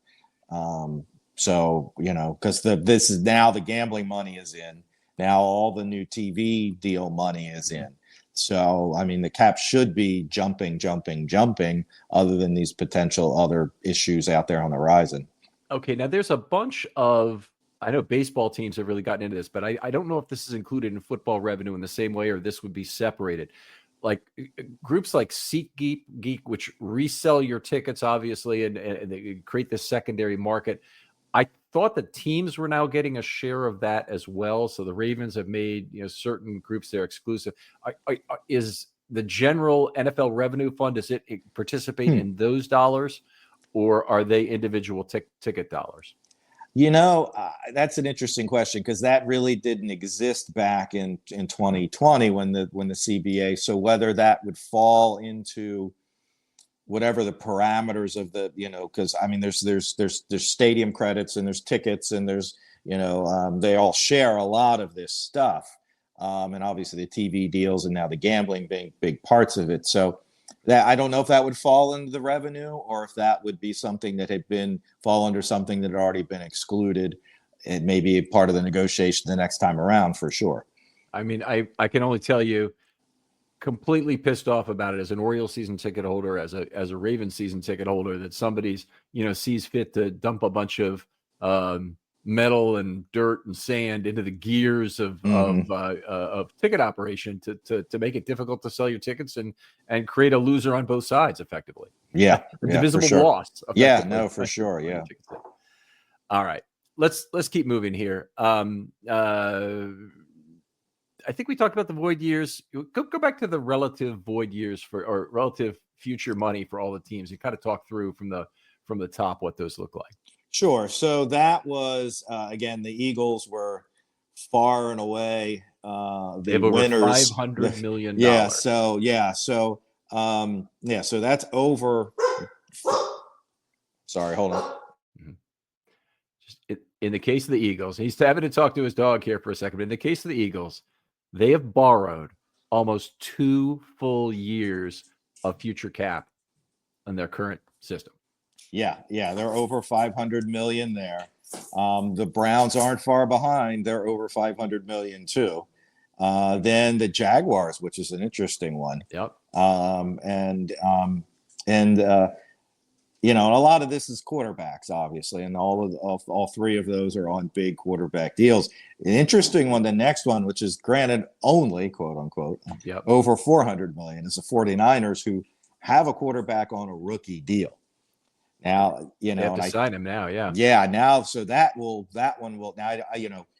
Speaker 2: Because this is now, the gambling money is in. Now all the new TV deal money is in. So, I mean, the cap should be jumping, other than these potential other issues out there on the horizon.
Speaker 1: Okay, now there's a bunch of, I know baseball teams have really gotten into this, but I don't know if this is included in football revenue in the same way, or this would be separated. Like groups like SeatGeek, which resell your tickets, obviously, and they create this secondary market. I thought that teams were now getting a share of that as well. So the Ravens have made certain groups there exclusive. Is the general NFL revenue fund, does it participate in those dollars, or are they individual ticket dollars?
Speaker 2: That's an interesting question, because that really didn't exist back in 2020 when the CBA. So whether that would fall into whatever the parameters of the, because I mean, there's stadium credits and there's tickets and there's, they all share a lot of this stuff. And obviously the TV deals and now the gambling being big parts of it. So that, I don't know if that would fall into the revenue or if that would be something that had fall under something that had already been excluded. It may be a part of the negotiation the next time around, for sure.
Speaker 1: I mean, I can only tell you, completely pissed off about it as an Orioles season ticket holder, as a Ravens season ticket holder, that somebody's sees fit to dump a bunch of metal and dirt and sand into the gears of ticket operation to make it difficult to sell your tickets and create a loser on both sides effectively.
Speaker 2: Yeah,
Speaker 1: divisible
Speaker 2: sure.
Speaker 1: loss.
Speaker 2: Yeah, no, for sure. Yeah.
Speaker 1: All right, let's keep moving here. I think we talked about the void years. Go back to the relative void years or relative future money for all the teams. You kind of talk through from the top what those look like.
Speaker 2: Sure. So that was again, the Eagles were far and away the winners.
Speaker 1: $500 million.
Speaker 2: So that's over. Sorry, hold on.
Speaker 1: Just in the case of the Eagles, he's having to talk to his dog here for a second. But in the case of the Eagles, they have borrowed almost 2 full years of future cap in their current system.
Speaker 2: Yeah, they're over 500 million there. The Browns aren't far behind; they're over 500 million too. Then the Jaguars, which is an interesting one.
Speaker 1: Yep.
Speaker 2: And a lot of this is quarterbacks, obviously, and all three of those are on big quarterback deals. An interesting one, the next one, which is granted only quote unquote over 400 million, is the 49ers, who have a quarterback on a rookie deal. Now,
Speaker 1: they have to sign him now.
Speaker 2: Now, so that one will now,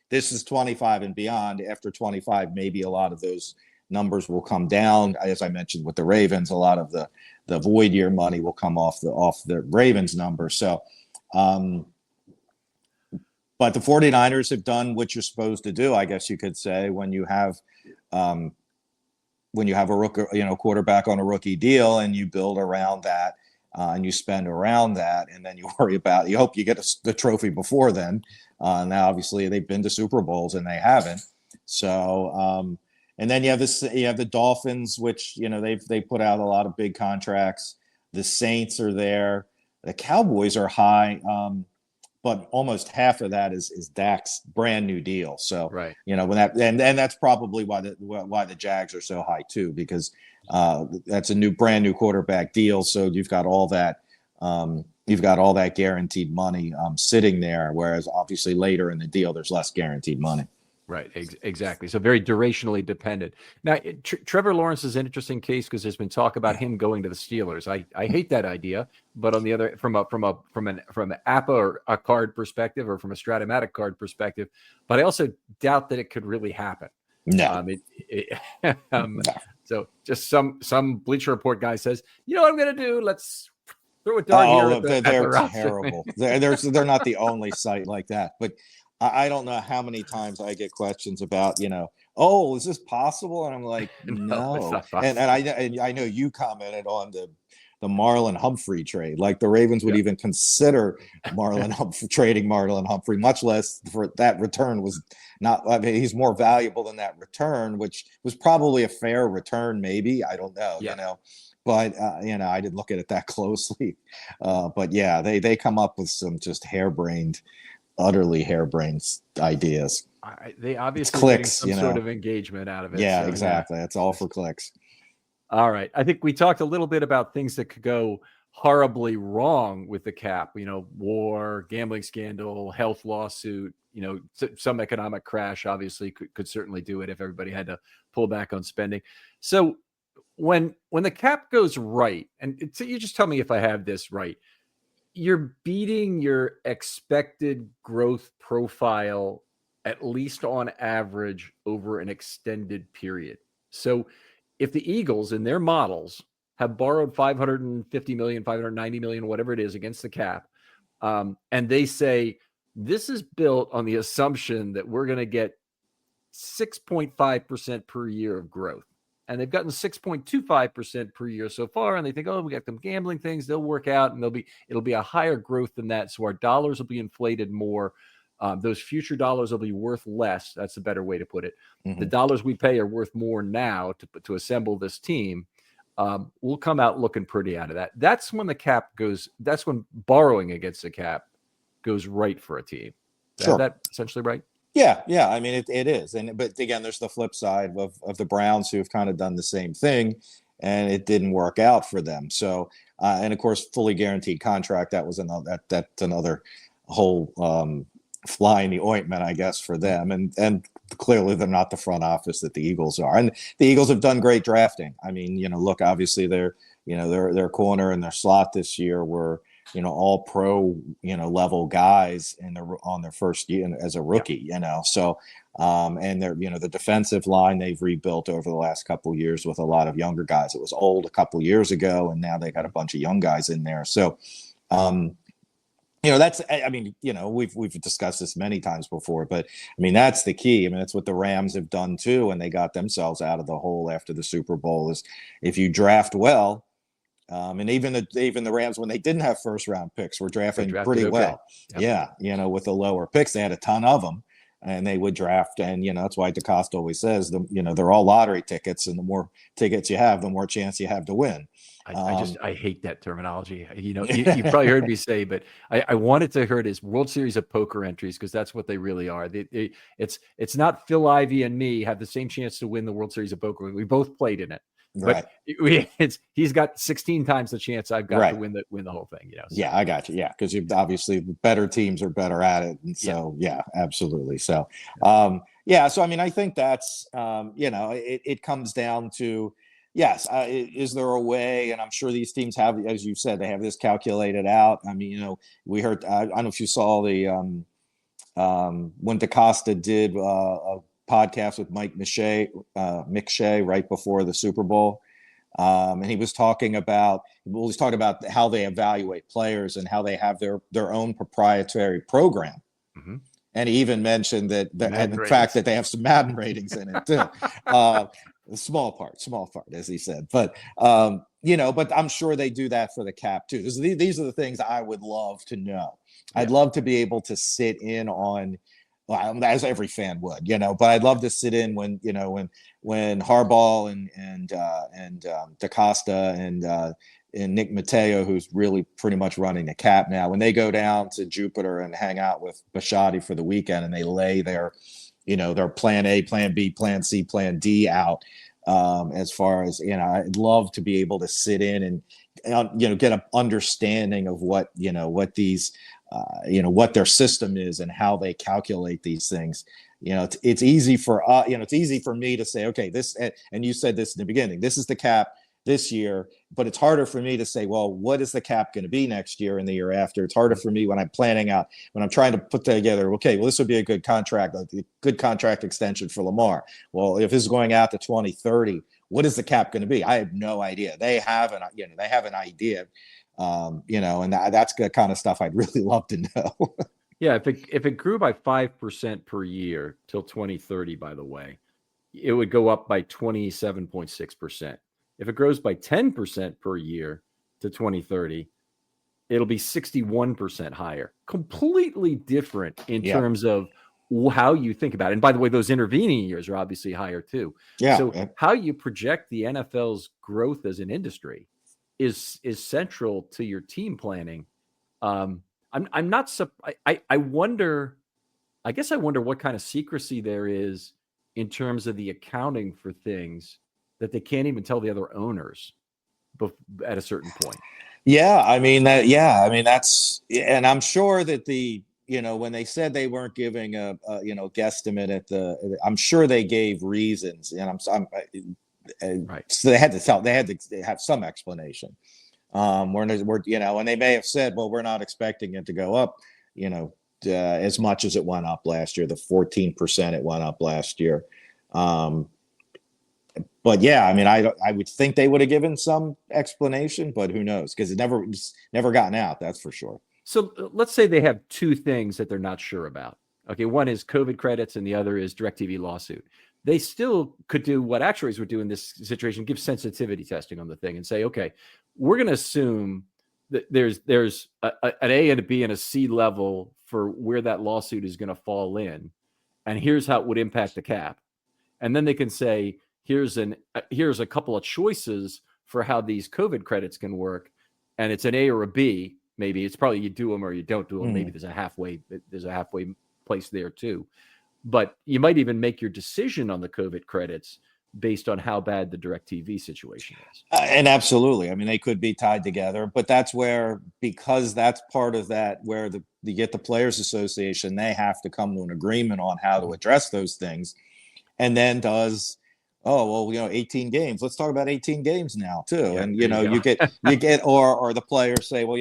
Speaker 2: this is 25 and beyond. After 25, maybe a lot of those numbers will come down. As I mentioned with the Ravens, a lot of the void year money will come off the Ravens number. So, but the 49ers have done what you're supposed to do, I guess you could say, when you have a rookie, quarterback on a rookie deal, and you build around that. And you spend around that, and then you hope you get the trophy before then. Now, obviously, they've been to Super Bowls and they haven't. So, and then you have the Dolphins, which they put out a lot of big contracts. The Saints are there. The Cowboys are high, but almost half of that is Dak's brand new deal. So,
Speaker 1: right,
Speaker 2: when that and that's probably why the Jags are so high too, because that's a brand new quarterback deal. So you've got all that guaranteed money sitting there, whereas obviously later in the deal there's less guaranteed money.
Speaker 1: Right, exactly. So very durationally dependent. Now, Trevor Lawrence is an interesting case because there's been talk about him going to the Steelers. I hate that idea, but on the other, from an APA or a card perspective, or from a Stratomatic card perspective, but I also doubt that it could really happen.
Speaker 2: No.
Speaker 1: So just some Bleacher Report guy says, you know what I'm going to do? Let's throw a dart here.
Speaker 2: They're terrible. They're not the only site like that, but I don't know how many times I get questions about, is this possible? And I'm like, no. And I know you commented on the Marlon Humphrey trade. Like the Ravens would even consider trading Marlon Humphrey, much less for that return was not. I mean, he's more valuable than that return, which was probably a fair return. Maybe, I don't know. But I didn't look at it that closely. But yeah, they come up with some just utterly harebrained ideas.
Speaker 1: They obviously
Speaker 2: clicks,
Speaker 1: some sort of engagement out of it.
Speaker 2: Yeah, so, exactly. It's all for clicks.
Speaker 1: All right. I think we talked a little bit about things that could go horribly wrong with the cap, war, gambling scandal, health lawsuit, some economic crash obviously could certainly do it if everybody had to pull back on spending. So when the cap goes right, and so you just tell me if I have this right, you're beating your expected growth profile at least on average over an extended period. So if the Eagles in their models have borrowed 550 million, 590 million, whatever it is against the cap, and they say this is built on the assumption that we're going to get 6.5% per year of growth. And they've gotten 6.25% per year so far. And they think, oh, we got them gambling things. They'll work out and it'll be a higher growth than that. So our dollars will be inflated more. Those future dollars will be worth less. That's a better way to put it.
Speaker 2: Mm-hmm.
Speaker 1: The dollars we pay are worth more now to assemble this team. We'll come out looking pretty out of that. That's when the cap goes. That's when borrowing against the cap goes right for a team.
Speaker 2: Sure.
Speaker 1: Is that essentially right?
Speaker 2: Yeah. I mean, it is. But again, there's the flip side of the Browns who've kind of done the same thing, and it didn't work out for them. So, and of course, fully guaranteed contract. That was that's another whole fly in the ointment, I guess, for them. And clearly, they're not the front office that the Eagles are. And the Eagles have done great drafting. I mean, look, obviously, their corner and their slot this year were, all pro, level guys on their first year as a rookie, so, and they're, the defensive line they've rebuilt over the last couple of years with a lot of younger guys. It was old a couple of years ago, and now they got a bunch of young guys in there. So, that's, I mean, we've discussed this many times before, but I mean, that's the key. I mean, that's what the Rams have done too. And they got themselves out of the hole after the Super Bowl is if you draft well, and even the Rams, when they didn't have first round picks, were drafting pretty well. Yep. Yeah. With the lower picks, they had a ton of them, and they would draft. And that's why DeCosta always says they're all lottery tickets, and the more tickets you have, the more chance you have to win.
Speaker 1: I hate that terminology. You probably heard me say, but I wanted to hear it as World Series of Poker entries, because that's what they really are. It's not Phil Ivey and me have the same chance to win the World Series of Poker. We both played in it.
Speaker 2: Right.
Speaker 1: But he's got 16 times the chance I've got to win the whole thing. So.
Speaker 2: Yeah, I got you. Yeah, because obviously better teams are better at it, and so yeah absolutely. So, so I mean, I think that's it comes down to yes, is there a way? And I'm sure these teams have, as you said, they have this calculated out. I mean, we heard. I don't know if you saw the when DeCosta did a podcast with Mike McShay right before the Super Bowl. And he was talking about how they evaluate players and how they have their own proprietary program. Mm-hmm. And he even mentioned that in fact that they have some Madden ratings in it too. Small part, as he said. But but I'm sure they do that for the cap too. These are the things I would love to know. Yeah. I'd love to be able to sit in on, as every fan would, but I'd love to sit in when Harbaugh and DeCosta and Nick Mateo, who's really pretty much running the cap now, when they go down to Jupiter and hang out with Bisciotti for the weekend and they lay their plan A, plan B, plan C, plan D out, as far as, I'd love to be able to sit in and, get an understanding of what these, what their system is and how they calculate these things. It's easy for it's easy for me to say, okay, this, and you said this in the beginning, this is the cap this year, but it's harder for me to say, well, what is the cap going to be next year and the year after? It's harder for me when I'm planning out, when I'm trying to put together, okay, well, this would be a good contract extension for Lamar. Well, if this is going out to 2030, what is the cap going to be? I have no idea. They have an idea. And that's the kind of stuff I'd really love to know.
Speaker 1: Yeah, if it grew by 5% per year till 2030, by the way, it would go up by 27.6%. If it grows by 10% per year to 2030, it'll be 61% higher. Completely different in terms of how you think about it. And by the way, those intervening years are obviously higher too. Yeah. So how you project the NFL's growth as an industry is central to your team planning. I'm not. I wonder. I guess I wonder what kind of secrecy there is in terms of the accounting for things that they can't even tell the other owners at a certain point.
Speaker 2: Yeah, I mean that's, and I'm sure that when they said they weren't giving a guesstimate I'm sure they gave reasons, and right. So they had to have some explanation. We're and they may have said, well, we're not expecting it to go up, as much as it went up last year, the 14% it went up last year. But yeah, I mean, I would think they would have given some explanation, but who knows? Because it's never gotten out. That's for sure.
Speaker 1: So let's say they have two things that they're not sure about. Okay, one is COVID credits, and the other is DirecTV lawsuit. They still could do what actuaries would do in this situation: give sensitivity testing on the thing and say, okay, we're going to assume that there's an A and a B and a C level for where that lawsuit is going to fall in, and here's how it would impact the cap. And then they can say, here's a couple of choices for how these COVID credits can work, and it's an A or a B. Maybe it's probably you do them or you don't do them. Maybe there's a halfway place there too. But you might even make your decision on the COVID credits based on how bad the DirecTV situation is.
Speaker 2: And absolutely. I mean, they could be tied together, but that's where, because that's part of that, where you get the Players Association, they have to come to an agreement on how to address those things. And then 18 games. Let's talk about 18 games now too. Yeah, and you get or the players say, well,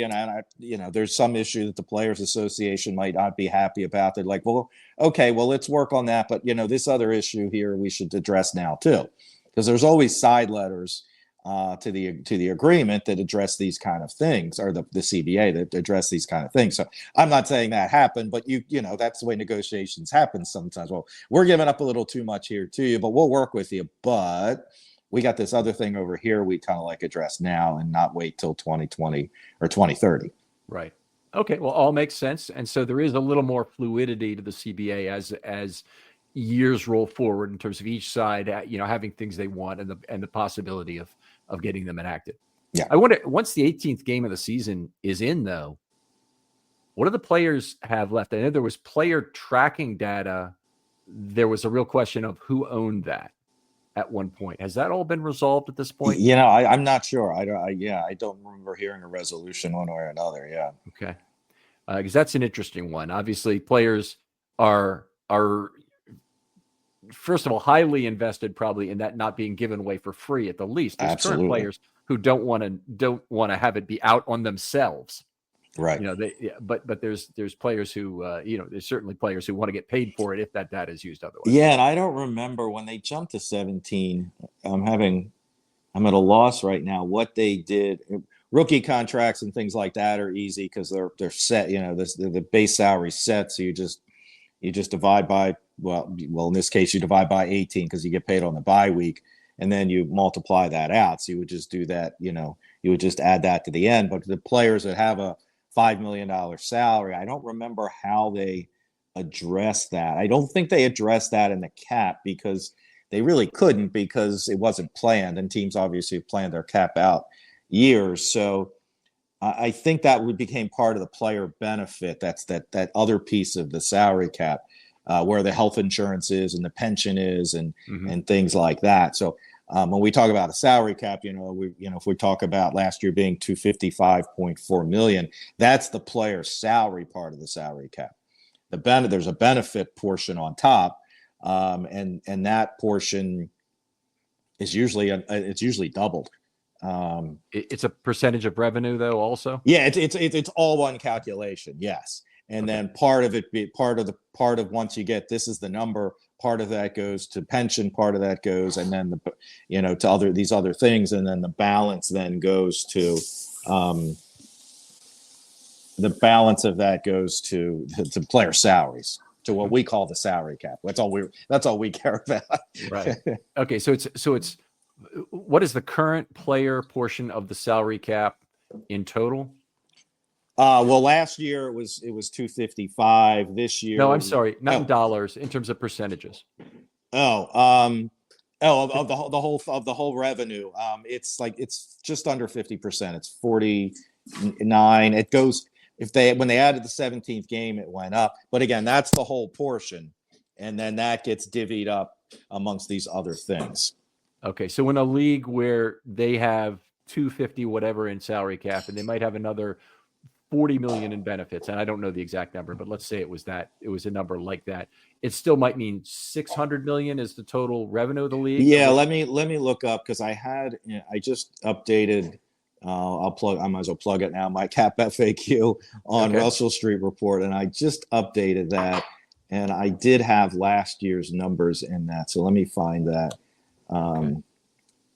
Speaker 2: there's some issue that the Players Association might not be happy about. They're like, well, okay, well, let's work on that. But this other issue here we should address now too, because there's always side letters to the agreement that address these kind of things, or the CBA that address these kind of things. So I'm not saying that happened, but that's the way negotiations happen sometimes. Well, we're giving up a little too much here to you, but we'll work with you. But we got this other thing over here we kind of like address now and not wait till 2020 or 2030.
Speaker 1: Right. Okay. Well, all makes sense. And so there is a little more fluidity to the CBA as years roll forward in terms of each side, having things they want and the possibility of getting them enacted.
Speaker 2: Yeah.
Speaker 1: I wonder, once the 18th game of the season is in, though, what do the players have left? I know there was player tracking data. There was a real question of who owned that at one point. Has that all been resolved at this point?
Speaker 2: I'm not sure. I don't remember hearing a resolution one way or another. Yeah.
Speaker 1: Okay. Because that's an interesting one. Obviously, players are first of all, highly invested probably in that not being given away for free at the least. There's current players who don't want to have it be out on themselves.
Speaker 2: Right.
Speaker 1: But there's players who, there's certainly players who want to get paid for it if that data is used otherwise.
Speaker 2: Yeah. And I don't remember when they jumped to 17, I'm at a loss right now what they did. Rookie contracts and things like that are easy because they're set, the base salary set. So you just divide by, well, in this case, you divide by 18 because you get paid on the bye week, and then you multiply that out. So you would just do that, you would just add that to the end. But the players that have a $5 million salary, I don't remember how they addressed that. I don't think they addressed that in the cap because they really couldn't, because it wasn't planned, and teams obviously planned their cap out years. So I think that became part of the player benefit. That's that other piece of the salary cap, where the health insurance is and the pension is and things like that. So when we talk about a salary cap, if we talk about last year being $255.4 million, that's the player's salary part of the salary cap. There's a benefit portion on top, and that portion is usually doubled.
Speaker 1: It's a percentage of revenue, though. Also,
Speaker 2: yeah, it's all one calculation. Yes, and then part of once you get this is the number. Part of that goes to pension. Part of that goes, and then to these other things, and then the balance then goes to the balance of that goes to player salaries, to what we call the salary cap. That's all we care about.
Speaker 1: Right. Okay. So it's what is the current player portion of the salary cap in total?
Speaker 2: Well, last year it was 255. This year,
Speaker 1: no, I'm sorry, not in dollars, in terms of percentages.
Speaker 2: Of the whole revenue. It's just under 50%. It's 49. It goes when they added the 17th game, it went up. But again, that's the whole portion, and then that gets divvied up amongst these other things.
Speaker 1: Okay, so in a league where they have 250 whatever in salary cap, and they might have another 40 million in benefits, and I don't know the exact number, but let's say it was a number like that, it still might mean 600 million is the total revenue of the league.
Speaker 2: Yeah, let me look up, because I just updated I might as well plug it now. My Cap FAQ on
Speaker 1: Okay.
Speaker 2: Russell Street Report, and I just updated that, and I did have last year's numbers in that. So let me find that.
Speaker 1: Okay.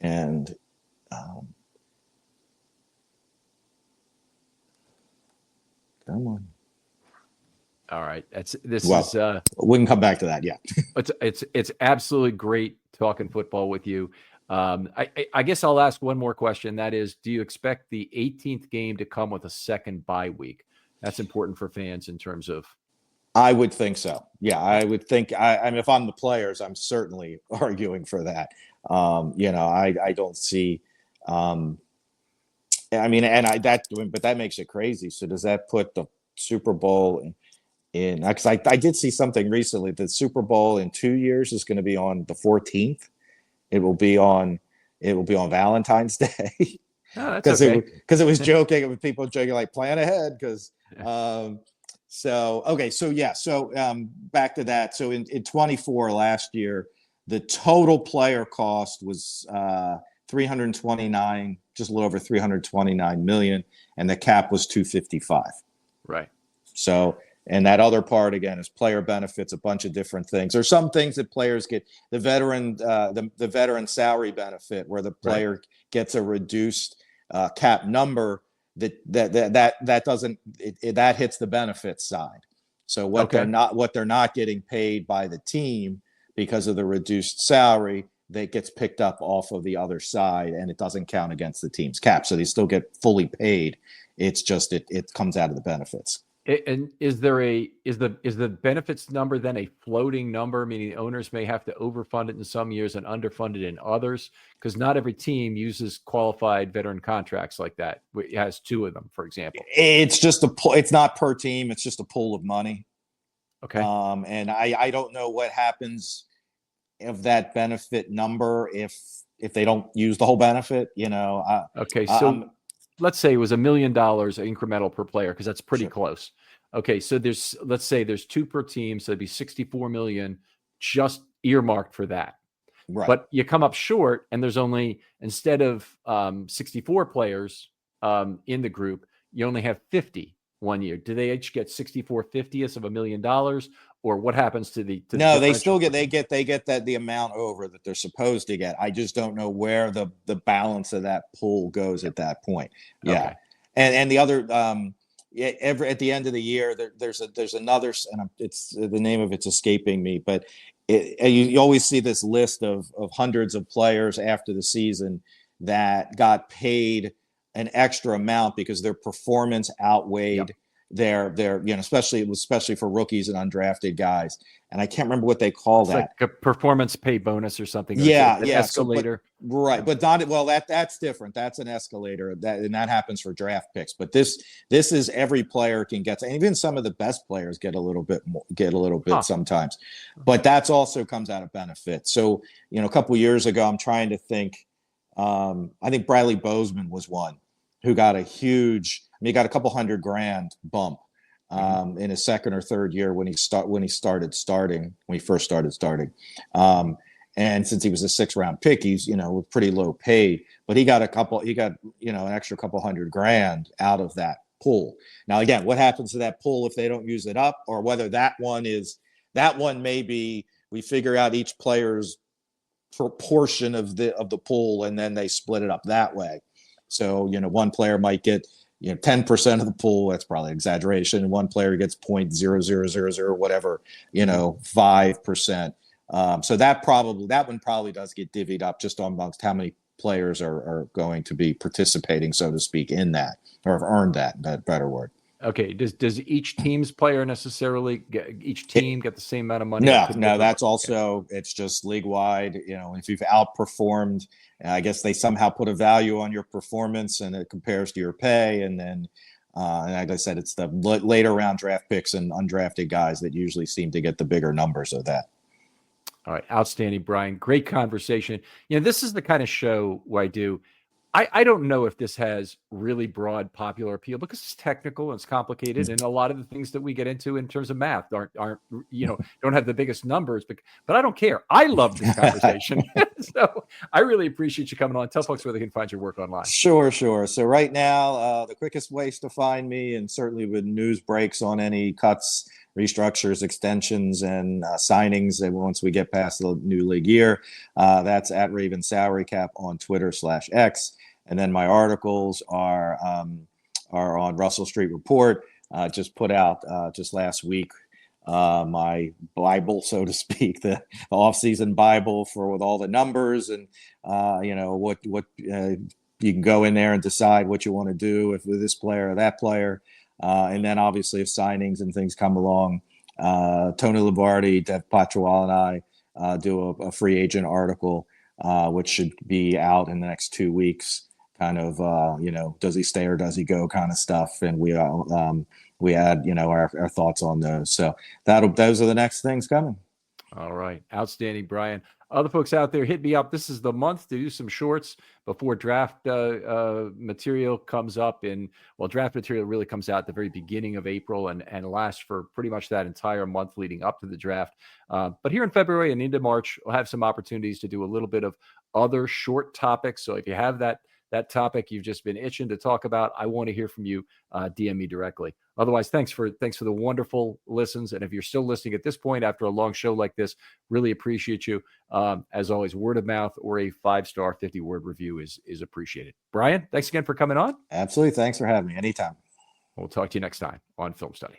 Speaker 2: And come on.
Speaker 1: All right.
Speaker 2: We can come back to that. Yeah.
Speaker 1: It's absolutely great talking football with you. I guess I'll ask one more question. That is, do you expect the 18th game to come with a second bye week? That's important for fans in terms of.
Speaker 2: I would think so. Yeah, I would think. I mean, if I'm the players, I'm certainly arguing for that. I don't see. I mean, but that makes it crazy. So does that put the Super Bowl in? Because I did see something recently. The Super Bowl in 2 years is going to be on the 14th. It will be on Valentine's Day.
Speaker 1: Oh, that's okay.
Speaker 2: Because it was joking. With people joking like plan ahead. Because back to that. So in 24 last year, the total player cost was 329, just a little over 329 million, and the cap was 255.
Speaker 1: Right.
Speaker 2: So, and that other part again is player benefits, a bunch of different things. There's some things that players get, the veteran salary benefit, where the player gets a reduced cap number that doesn't that hits the benefits side. So what they're not getting paid by the team because of the reduced salary, that gets picked up off of the other side, and it doesn't count against the team's cap. So they still get fully paid. It's just it comes out of the benefits.
Speaker 1: And is the benefits number then a floating number, meaning owners may have to overfund it in some years and underfund it in others? Because not every team uses qualified veteran contracts like that. It has 2 of them, for example.
Speaker 2: It's just it's not per team. It's just a pool of money.
Speaker 1: Okay.
Speaker 2: And I don't know what happens of that benefit number if they don't use the whole benefit.
Speaker 1: Okay. So let's say it was $1 million incremental per player, because that's pretty close. Okay, so let's say there's 2 per team, so it'd be 64 million just earmarked for that.
Speaker 2: Right.
Speaker 1: But you come up short, and there's only, instead of 64 players in the group, you only have 50 one year. Do they each get 64 50ths of $1 million, or what happens to the?
Speaker 2: No, they still get the amount over that they're supposed to get. I just don't know where the balance of that pool goes at that point. Yeah, okay. And the other at the end of the year, there's another, and it's the name of it's escaping me, but you always see this list of hundreds of players after the season that got paid an extra amount because their performance outweighed their especially for rookies and undrafted guys. And I can't remember what they call that.
Speaker 1: Like a performance pay bonus or something.
Speaker 2: Escalator. But not well. That's different. That's an escalator. That happens for draft picks. But this is every player can get. And even some of the best players get a little bit sometimes. But that's also comes out of benefit. So a couple of years ago, I'm trying to think. I think Bradley Bozeman was one who got a huge. He got a couple $100,000 bump in his second or third year when he first started starting. And since he was a 6th-round pick, he's pretty low paid, but he got an extra couple $100,000 out of that pool. Now again, what happens to that pool if they don't use it up, or whether that one maybe we figure out each player's proportion of the pool and then they split it up that way. So one player might get 10% of the pool. That's probably an exaggeration. One player gets 0.0000 whatever, 5%. So that one probably does get divvied up just amongst how many players are going to be participating, so to speak, in that, or have earned that better word.
Speaker 1: Okay. Does each team's player necessarily get the same amount of money?
Speaker 2: No, that's also, it's just league wide. If you've outperformed, I guess they somehow put a value on your performance and it compares to your pay. And then, like I said, it's the later round draft picks and undrafted guys that usually seem to get the bigger numbers of that. All
Speaker 1: right. Outstanding, Brian. Great conversation. This is the kind of show where I don't know if this has really broad popular appeal because it's technical and it's complicated, and a lot of the things that we get into in terms of math aren't don't have the biggest numbers, but I don't care. I love this conversation. So I really appreciate you coming on. Tell folks where they can find your work online.
Speaker 2: Sure. So right now, the quickest ways to find me, and certainly with news breaks on any cuts, restructures, extensions, and signings, and once we get past the new league year, that's at Raven Salary Cap on Twitter/X. And then my articles are on Russell Street Report. Just put out just last week my Bible, so to speak, the off-season Bible with all the numbers and what you can go in there and decide what you want to do with this player or that player. And then obviously if signings and things come along, Tony Lavardi, Dev Patrawal, and I do a free agent article, which should be out in the next 2 weeks. Kind of, does he stay or does he go kind of stuff. And we add, our thoughts on those. So those are the next things coming.
Speaker 1: All right. Outstanding, Brian. Other folks out there, hit me up. This is the month to do some shorts before draft material comes up. Draft material really comes out at the very beginning of April and lasts for pretty much that entire month leading up to the draft. But here in February and into March, we'll have some opportunities to do a little bit of other short topics. So if you have that topic you've just been itching to talk about, I want to hear from you. DM me directly. Otherwise, thanks for the wonderful listens. And if you're still listening at this point after a long show like this, really appreciate you. As always, word of mouth or a 5-star 50-word review is appreciated. Brian, thanks again for coming on.
Speaker 2: Absolutely. Thanks for having me. Anytime.
Speaker 1: We'll talk to you next time on Film Study.